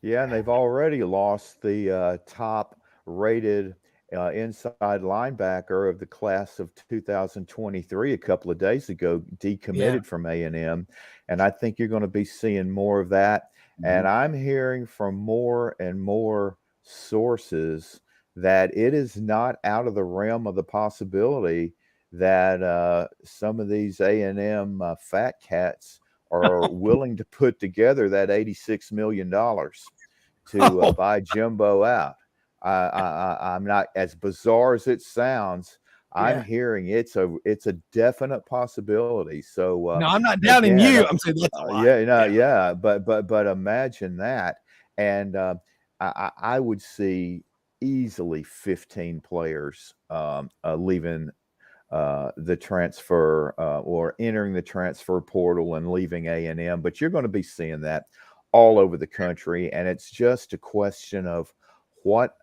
Yeah, and they've already lost the top-rated inside linebacker of the class of 2023 a couple of days ago, decommitted from A&M, and I think you're going to be seeing more of that. And I'm hearing from more and more sources that it is not out of the realm of the possibility that some of these A&M fat cats are willing to put together that $86 million to buy Jimbo out. I'm not, as bizarre as it sounds, I'm hearing it's a definite possibility. So no, I'm not doubting you. I'm saying that's a lot. But imagine that, and I would see easily 15 players leaving the transfer or entering the transfer portal and leaving A&M. But you're going to be seeing that all over the country, and it's just a question of what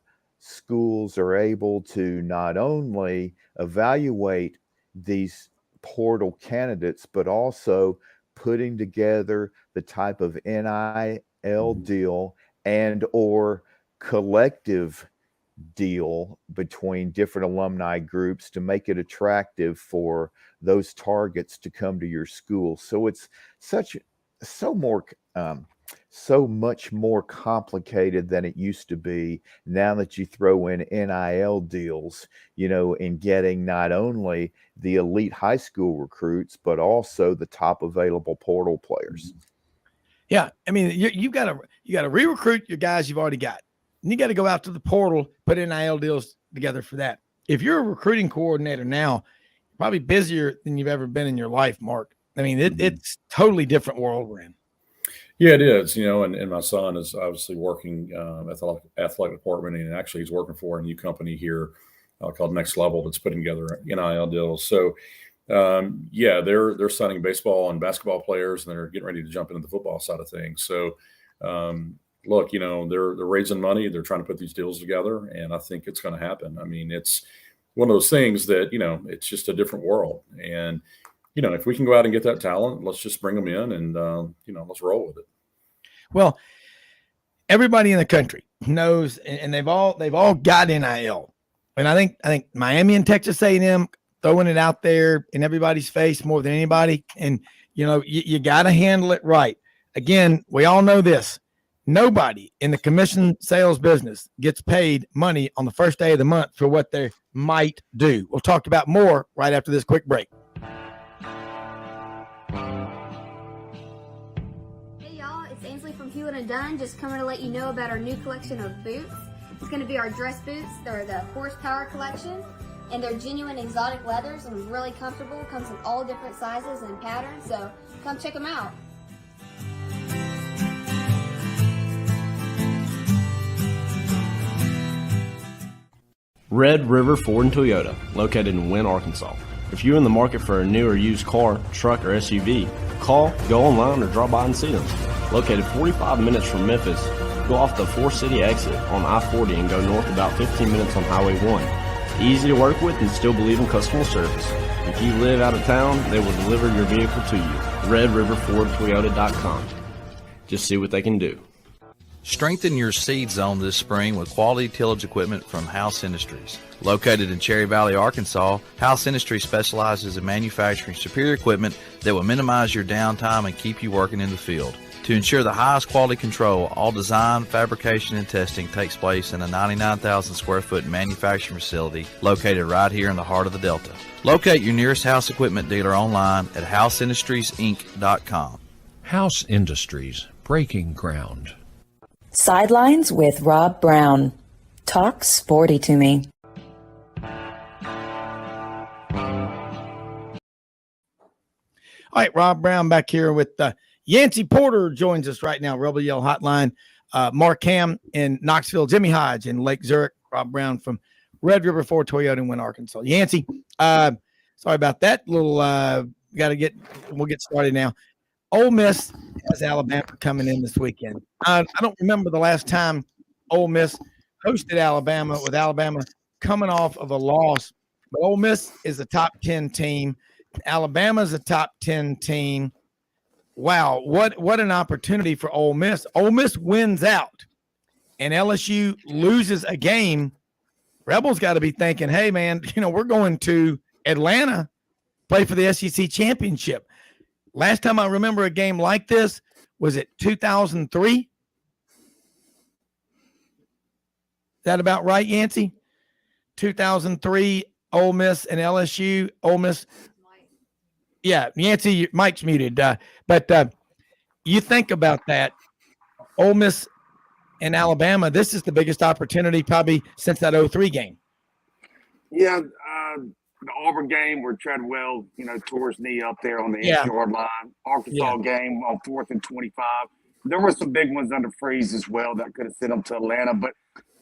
schools are able to not only evaluate these portal candidates, but also putting together the type of NIL deal and or collective deal between different alumni groups to make it attractive for those targets to come to your school. So it's so much more complicated than it used to be now that you throw in NIL deals, in getting not only the elite high school recruits, but also the top available portal players. Yeah. I mean, you got to re-recruit your guys you've already got. And you got to go out to the portal, put NIL deals together for that. If you're a recruiting coordinator now, you're probably busier than you've ever been in your life, Mark. I mean, it's totally different world we're in. Yeah, it is, and my son is obviously working at the athletic department, and actually he's working for a new company here called Next Level that's putting together NIL deals. So, they're signing baseball and basketball players, and they're getting ready to jump into the football side of things. So, look, they're raising money, they're trying to put these deals together, and I think it's going to happen. I mean, it's one of those things that, it's just a different world. And, if we can go out and get that talent, let's just bring them in and, let's roll with it. Well, everybody in the country knows, and they've all got NIL. And I think Miami and Texas A&M throwing it out there in everybody's face more than anybody. And, you got to handle it right. Again, we all know this. Nobody in the commission sales business gets paid money on the first day of the month for what they might do. We'll talk about more right after this quick break. Done, just coming to let you know about our new collection of boots. It's going to be our dress boots. They're the horsepower collection, and they're genuine exotic leathers and really comfortable. Comes in all different sizes and patterns, so come check them out. Red River Ford and Toyota, located in Wynne, Arkansas. If you're in the market for a new or used car, truck, or SUV, call, go online, or drop by and see them. Located 45 minutes from Memphis, go off the 4-city exit on I-40 and go north about 15 minutes on Highway 1. Easy to work with and still believe in customer service. If you live out of town, they will deliver your vehicle to you. RedRiverFordToyota.com. Just see what they can do. Strengthen your seed zone this spring with quality tillage equipment from House Industries. Located in Cherry Valley, Arkansas, House Industries specializes in manufacturing superior equipment that will minimize your downtime and keep you working in the field. To ensure the highest quality control, all design, fabrication, and testing takes place in a 99,000 square foot manufacturing facility located right here in the heart of the Delta. Locate your nearest House equipment dealer online at houseindustriesinc.com. House Industries, breaking ground. Sidelines with Rob Brown. Talk sporty to me. All right, Rob Brown back here with Yancy Porter joins us right now. Rebel Yell Hotline. Mark Hamm in Knoxville, Jimmy Hodge in Lake Zurich, Rob Brown from Red River Ford Toyota in Wynne, Arkansas. Yancy, Sorry about that. We'll get started now. Ole Miss has Alabama coming in this weekend. I don't remember the last time Ole Miss hosted Alabama with Alabama coming off of a loss. But Ole Miss is a top 10 team. Alabama is a top 10 team. Wow, what an opportunity for Ole Miss. Ole Miss wins out and LSU loses a game. Rebels got to be thinking, hey, man, we're going to Atlanta, play for the SEC championship. Last time I remember a game like this, was it 2003? Is that about right, Yancy? 2003, Ole Miss and LSU. Ole Miss. Yeah, Yancy, your mic's muted. But you think about that, Ole Miss and Alabama, this is the biggest opportunity probably since that 03 game. Yeah, the Auburn game where Treadwell, tore his knee up there on the 8-yard line. Arkansas game on 4th and 25. There were some big ones under Freeze as well that could have sent them to Atlanta. But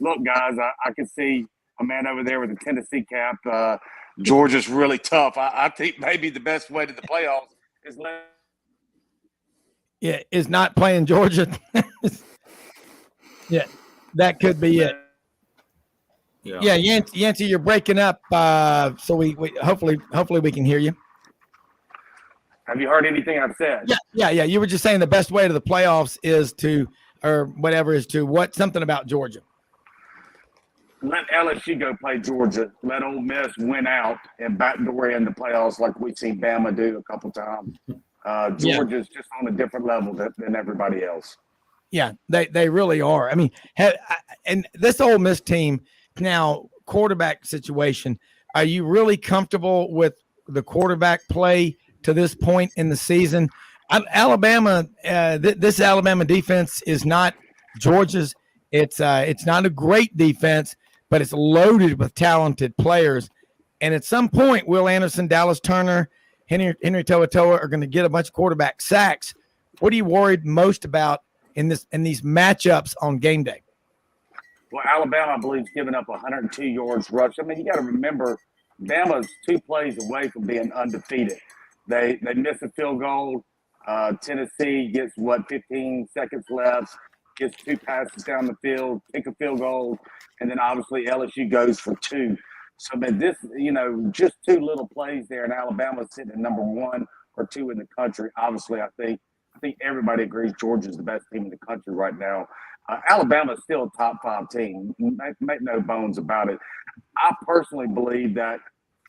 look, guys, I can see a man over there with a Tennessee cap. Georgia's really tough. I think maybe the best way to the playoffs is not playing Georgia. Yeah, that could be it. Yeah, Yancy, you're breaking up. So we hopefully we can hear you. Have you heard anything I've said? Yeah. You were just saying the best way to the playoffs is something about Georgia. Let LSU go play Georgia. Let Ole Miss win out and backdoor in the playoffs like we've seen Bama do a couple times. Georgia's just on a different level than everybody else. Yeah, they really are. I mean, and this Ole Miss team now, quarterback situation, are you really comfortable with the quarterback play to this point in the season? Alabama, this Alabama defense is not Georgia's. It's not a great defense, but it's loaded with talented players. And at some point, Will Anderson, Dallas Turner, Henry To'oTo'o are going to get a bunch of quarterback sacks. What are you worried most about in these matchups on game day? Well, Alabama, I believe, is giving up 102 yards rush. I mean, you got to remember, Bama's 2 plays away from being undefeated. They miss a field goal. Tennessee gets 15 seconds left, gets 2 passes down the field, kick a field goal, and then obviously LSU goes for 2. So, man, this, just 2 little plays there, and Alabama's sitting at number 1 or 2 in the country. Obviously, I think everybody agrees Georgia's the best team in the country right now. Alabama's still a top 5 team. Make no bones about it. I personally believe that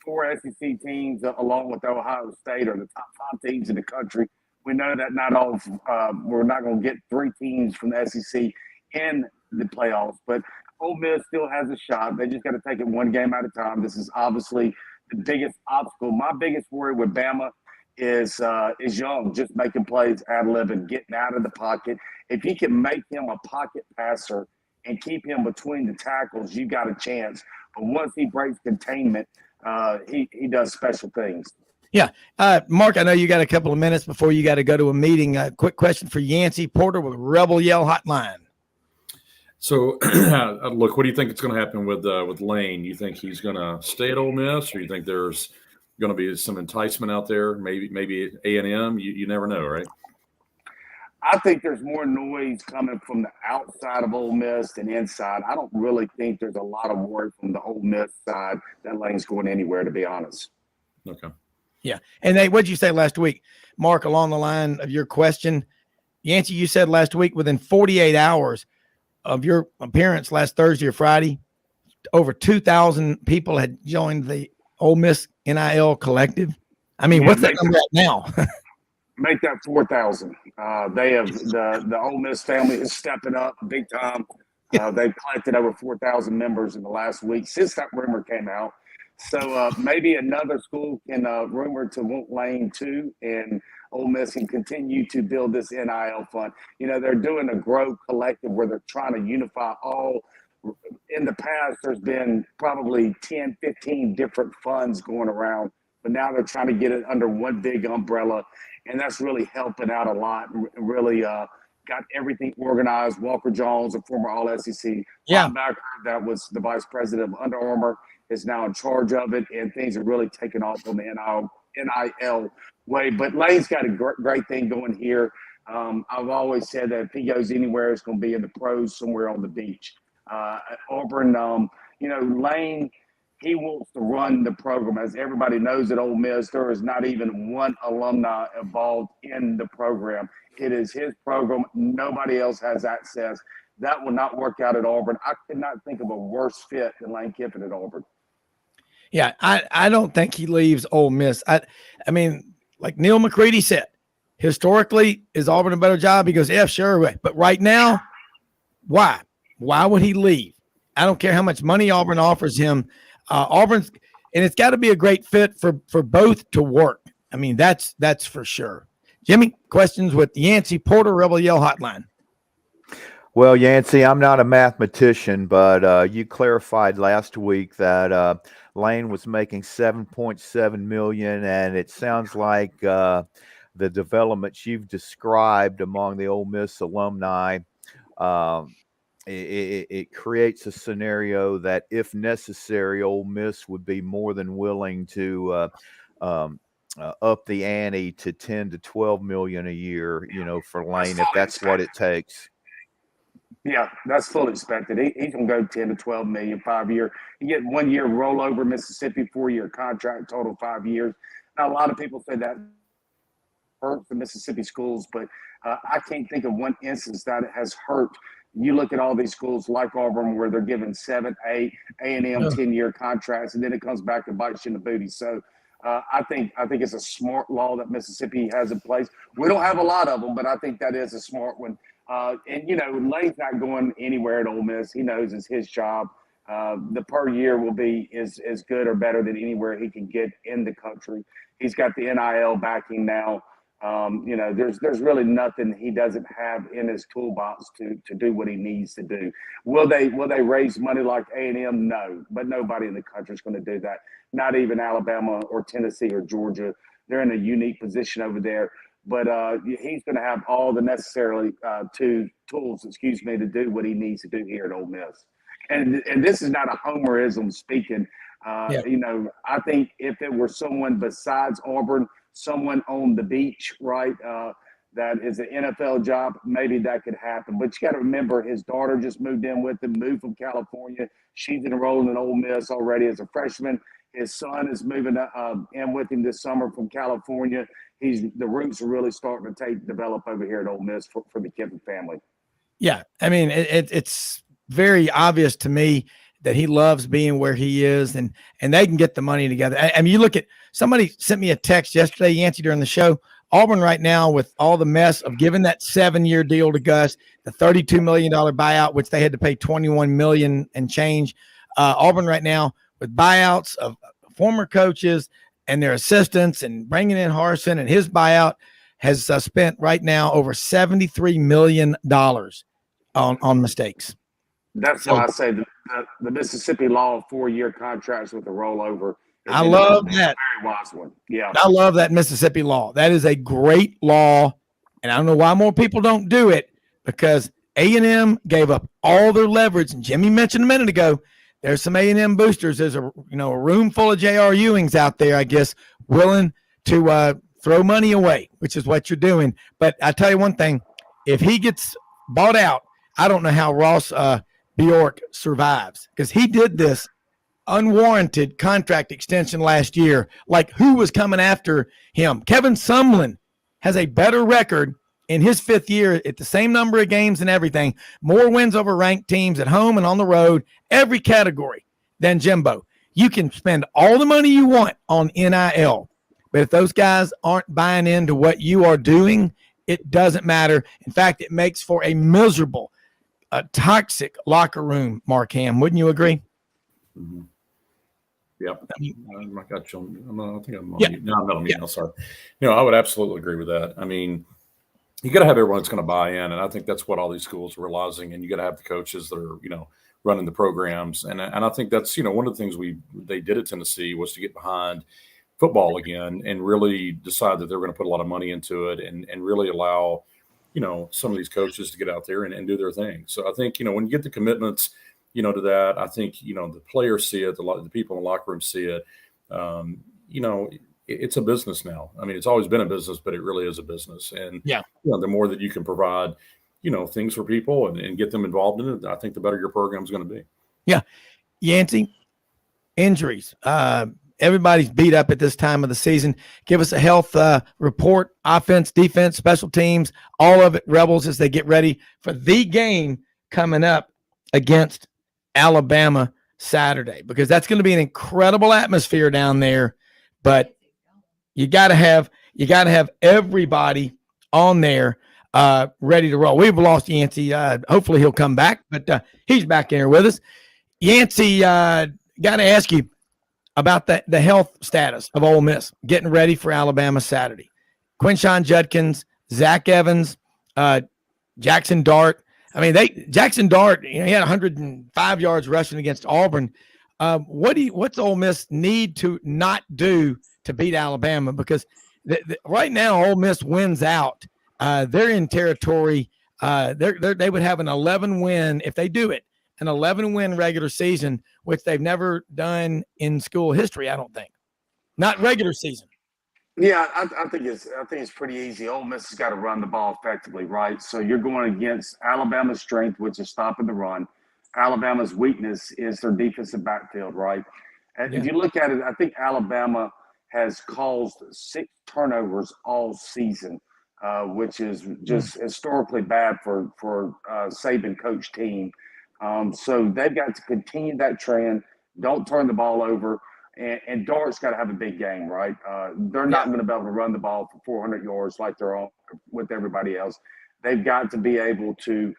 4 SEC teams, along with Ohio State, are the top 5 teams in the country. We know that we're not going to get 3 teams from the SEC in the playoffs, but Ole Miss still has a shot. They just got to take it one game at a time. This is obviously the biggest obstacle. My biggest worry with Bama is Young, just making plays, ad-libbing, getting out of the pocket. If you can make him a pocket passer and keep him between the tackles, you got a chance. But once he breaks containment, he does special things. Yeah. Mark, I know you got a couple of minutes before you got to go to a meeting. A quick question for Yancy Porter with Rebel Yell Hotline. So, look, what do you think is going to happen with Lane? You think he's going to stay at Ole Miss, or you think there's going to be some enticement out there? Maybe A&M. You never know, right? I think there's more noise coming from the outside of Ole Miss than inside. I don't really think there's a lot of worry from the Ole Miss side that Lane's going anywhere, to be honest. Okay. Yeah. And what did you say last week, Mark, along the line of your question? Yancy, you said last week within 48 hours of your appearance last Thursday or Friday, over 2,000 people had joined the Ole Miss NIL collective. I mean, what's that number right now? Make that 4,000. They have the Ole Miss family is stepping up big time. They've collected over 4,000 members in the last week since that rumor came out. So maybe another school can rumor to want Lane too, and Ole Miss can continue to build this NIL fund. They're doing a Grow collective where they're trying to unify all. In the past, there's been probably 10, 15 different funds going around, but now they're trying to get it under one big umbrella, and that's really helping out a lot and really got everything organized. Walker Jones, a former All-SEC linebacker that was the vice president of Under Armour, is now in charge of it, and things are really taking off on the NIL way. But Lane's got a great thing going here. I've always said that if he goes anywhere, it's going to be in the pros somewhere on the beach. Auburn, Lane, he wants to run the program. As everybody knows at Ole Miss, there is not even one alumni involved in the program. It is his program. Nobody else has access. That will not work out at Auburn. I could not think of a worse fit than Lane Kiffin at Auburn. Yeah, I don't think he leaves Ole Miss. I mean, like Neil McCready said, historically, is Auburn a better job? He goes, yeah, sure. But right now, why? Why would he leave? I don't care how much money Auburn offers him. Auburn's, and it's got to be a great fit for both to work. I mean, that's for sure. Jimmy, questions with the Yancy Porter Rebel Yell Hotline. Well, Yancy, I'm not a mathematician, but you clarified last week that Lane was making $7.7 million, and it sounds like the developments you've described among the Ole Miss alumni, it creates a scenario that, if necessary, Ole Miss would be more than willing to up the ante to 10 to 12 million a year, for Lane, if that's what it takes. Yeah, that's fully expected. He can go 10 to 12 million, 5 year. You get 1 year rollover, Mississippi, 4-year contract, total 5 years. Now, a lot of people say that hurt the Mississippi schools, but I can't think of one instance that it has hurt. You look at all these schools like Auburn where they're given 7, 8, A&M 10-year contracts, and then it comes back and bites you in the booty. So I think it's a smart law that Mississippi has in place. We don't have a lot of them, but I think that is a smart one. Lane's not going anywhere at Ole Miss. He knows it's his job. The per year will be as good or better than anywhere he can get in the country. He's got the NIL backing now. There's really nothing he doesn't have in his toolbox to do what he needs to do. Will they raise money like A&M? No, but nobody in the country is going to do that. Not even Alabama or Tennessee or Georgia. They're in a unique position over there. But he's going to have all the necessary tools, to do what he needs to do here at Ole Miss. And this is not a homerism speaking. I think if it were someone besides Auburn, someone on the beach, right, that is an NFL job, maybe that could happen. But you got to remember, his daughter just moved in with him, moved from California. She's enrolled in Ole Miss already as a freshman. His son is moving in with him this summer from California. The roots are really starting to develop over here at Ole Miss for the Kiffin family. Yeah, I mean, it's very obvious to me that he loves being where he is, and they can get the money together. I mean, you look at, somebody sent me a text yesterday, Yancy, during the show. Auburn right now, with all the mess of giving that 7-year deal to Gus, the $32 million buyout, which they had to pay $21 million and change. Auburn right now with buyouts of former coaches and their assistants, and bringing in Harsin, and his buyout has spent right now over $73 million on mistakes. That's why I say the Mississippi law of 4-year contracts with a rollover. I love that. Very wise one. Yeah. I love that Mississippi law. That is a great law. And I don't know why more people don't do it, because A&M gave up all their leverage. And Jimmy mentioned a minute ago, there's some A&M boosters. There's a room full of J.R. Ewings out there, I guess, willing to throw money away, which is what you're doing. But I tell you one thing, if he gets bought out, I don't know how Ross Bjork survives, because he did this unwarranted contract extension last year. Like, who was coming after him? Kevin Sumlin has a better record in his 5th year at the same number of games and everything, more wins over ranked teams at home and on the road, every category, than Jimbo. You can spend all the money you want on NIL, but if those guys aren't buying into what you are doing, it doesn't matter. In fact, it makes for a miserable, toxic locker room, Mark Hamm. Wouldn't you agree? Mm-hmm. Yep. I got you. I think I'm on mute. No, I'm not on mute. No, sorry. I would absolutely agree with that. I mean, you got to have everyone that's going to buy in, and I think that's what all these schools are realizing. And you got to have the coaches that are, running the programs, and I think that's one of the things they did at Tennessee was to get behind football again and really decide that they're going to put a lot of money into it and really allow some of these coaches to get out there and do their thing. So I think, when you get the commitments, to that, I think, the players see it, the people in the locker room see it. It's a business now. I mean, it's always been a business, but it really is a business. And the more that you can provide, things for people and get them involved in it, I think the better your program is going to be. Yeah. Yancy, injuries. Everybody's beat up at this time of the season. Give us a health report, offense, defense, special teams, all of it, Rebels, as they get ready for the game coming up against Alabama Saturday, because that's going to be an incredible atmosphere down there. But you got to have everybody on there ready to roll. We've lost Yancy. Hopefully he'll come back, but he's back in here with us. Yancy, got to ask you about the health status of Ole Miss getting ready for Alabama Saturday. Quinshon Judkins, Zach Evans, Jackson Dart. I mean, Jackson Dart, he had 105 yards rushing against Auburn. What's Ole Miss need to not do to beat Alabama? Because right now, Ole Miss wins out. They're in territory. They would have an 11-win if they do it. An 11-win regular season, which they've never done in school history, I don't think. Not regular season. Yeah, I think it's pretty easy. Ole Miss has got to run the ball effectively, right? So you're going against Alabama's strength, which is stopping the run. Alabama's weakness is their defensive backfield, right? And if you look at it, I think Alabama has caused 6 turnovers all season, which is just historically bad for Saban coach team. So they've got to continue that trend. Don't turn the ball over. And Dart's got to have a big game, right? They're not going to be able to run the ball for 400 yards like they're on with everybody else. They've got to be able to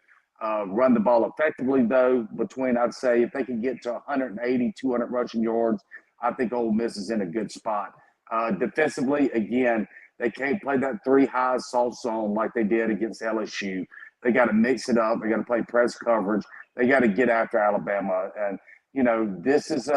run the ball effectively, though. I'd say, if they can get to 180, 200 rushing yards, I think Ole Miss is in a good spot. Defensively, again, they can't play that 3-high soft zone like they did against LSU. They got to mix it up. They got to play press coverage. They got to get after Alabama. And, this is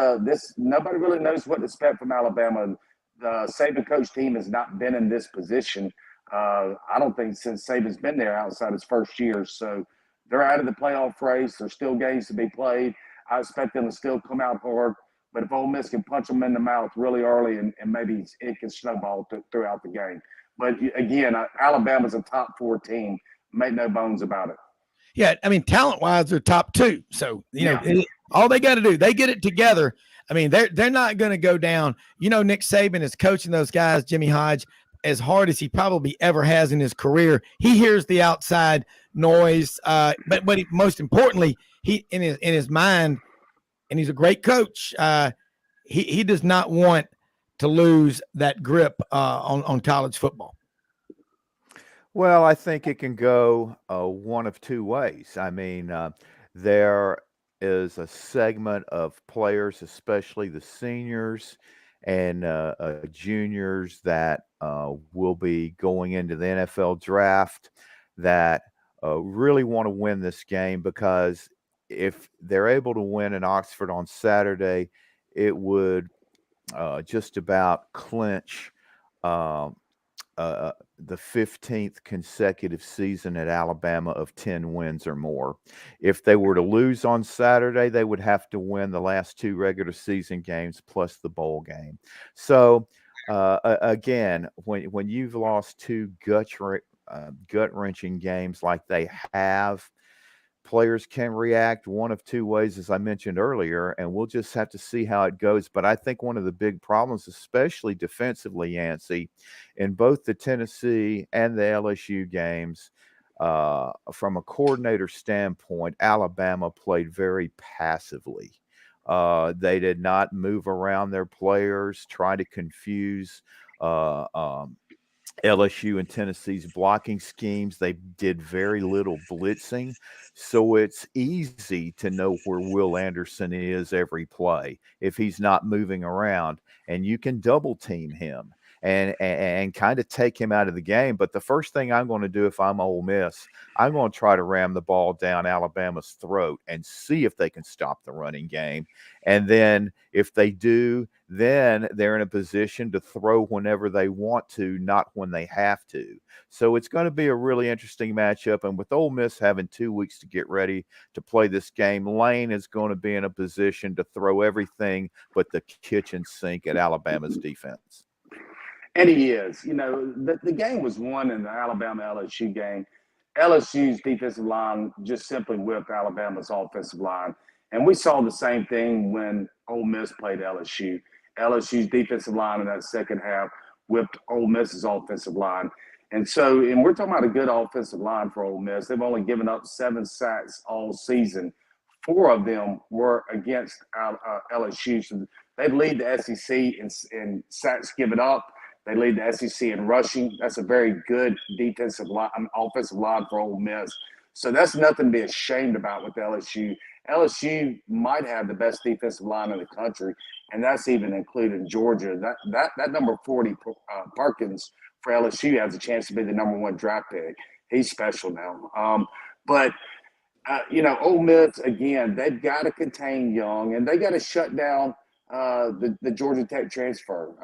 nobody really knows what to expect from Alabama. The Saban coach team has not been in this position, I don't think, since Saban's been there outside his first year. So they're out of the playoff race. There's still games to be played. I expect them to still come out hard. But if Ole Miss can punch them in the mouth really early, and maybe it can snowball throughout the game. But, again, Alabama's a top 4 team. Make no bones about it. Yeah, I mean, talent-wise, they're top 2. So, all they got to do, they get it together. I mean, they're not going to go down. Nick Saban is coaching those guys, Jimmy Hodge, as hard as he probably ever has in his career. He hears the outside noise, but most importantly, he in his mind, and he's a great coach. He does not want to lose that grip on college football. Well, I think it can go one of 2 ways. I mean, there is a segment of players, especially the seniors and juniors, that will be going into the NFL draft, that really want to win this game, because if they're able to win in Oxford on Saturday, it would just about clinch the 15th consecutive season at Alabama of 10 wins or more. If they were to lose on Saturday, they would have to win the last 2 regular season games plus the bowl game. So again, when you've lost 2 gut-wrenching games like they have, players can react one of 2 ways, as I mentioned earlier, and we'll just have to see how it goes. But I think one of the big problems, especially defensively, Yancy, in both the Tennessee and the LSU games, from a coordinator standpoint, Alabama played very passively. They did not move around their players, try to confuse LSU and Tennessee's blocking schemes. They did very little blitzing. So it's easy to know where Will Anderson is every play if he's not moving around, and you can double team him. and kind of take him out of the game. But the first thing I'm going to do if I'm Ole Miss, I'm going to try to ram the ball down Alabama's throat and see if they can stop the running game. And then if they do, then they're in a position to throw whenever they want to, not when they have to. So it's going to be a really interesting matchup. And with Ole Miss having 2 weeks to get ready to play this game, Lane is going to be in a position to throw everything but the kitchen sink at Alabama's defense. And he is. You know, the game was won in the Alabama-LSU game. LSU's defensive line just simply whipped Alabama's offensive line. And we saw the same thing when Ole Miss played LSU. LSU's defensive line in that second half whipped Ole Miss's offensive line. And we're talking about a good offensive line for Ole Miss. They've only given up 7 sacks all season. 4 of them were against LSU. So they lead the SEC in sacks given up. They lead the SEC in rushing. That's a very good offensive line for Ole Miss. So that's nothing to be ashamed about with LSU. LSU might have the best defensive line in the country, and that's even including Georgia. That number 40 Perkins for LSU has a chance to be the number 1 draft pick. He's special now. Ole Miss, again, they've got to contain Young, and they got to shut down the Georgia Tech transfer.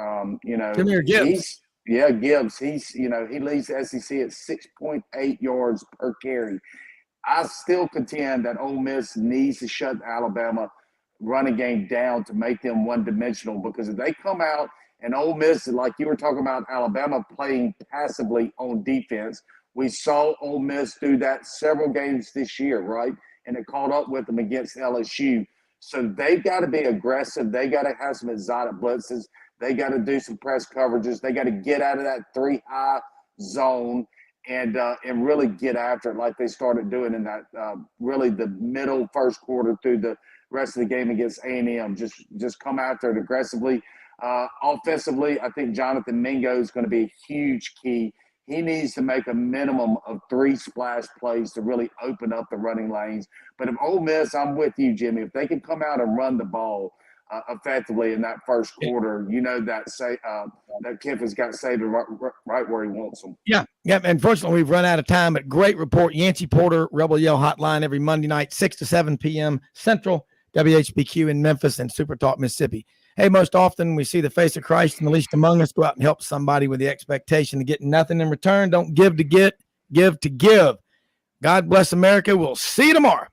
Jahmyr Gibbs. Gibbs. He leads the SEC at 6.8 yards per carry. I still contend that Ole Miss needs to shut the Alabama running game down to make them one-dimensional, because if they come out and Ole Miss, like you were talking about Alabama playing passively on defense, we saw Ole Miss do that several games this year, right? And it caught up with them against LSU. So they've got to be aggressive. They got to have some exotic blitzes. They got to do some press coverages. They got to get out of that 3-high zone and really get after it like they started doing in that really the middle first quarter through the rest of the game against A&M. Just come after it aggressively. Offensively, I think Jonathan Mingo is going to be a huge key. He needs to make a minimum of 3 splash plays to really open up the running lanes. But if Ole Miss, I'm with you, Jimmy, if they can come out and run the ball effectively in that first quarter, that Kiffin's got Saban right where he wants them. Yeah. Unfortunately, we've run out of time, but great report. Yancy Porter, Rebel Yell Hotline every Monday night, 6 to 7 p.m. Central, WHBQ in Memphis and Super Talk, Mississippi. Hey, most often we see the face of Christ in the least among us. Go out and help somebody with the expectation of getting nothing in return. Don't give to get, give to give. God bless America. We'll see you tomorrow.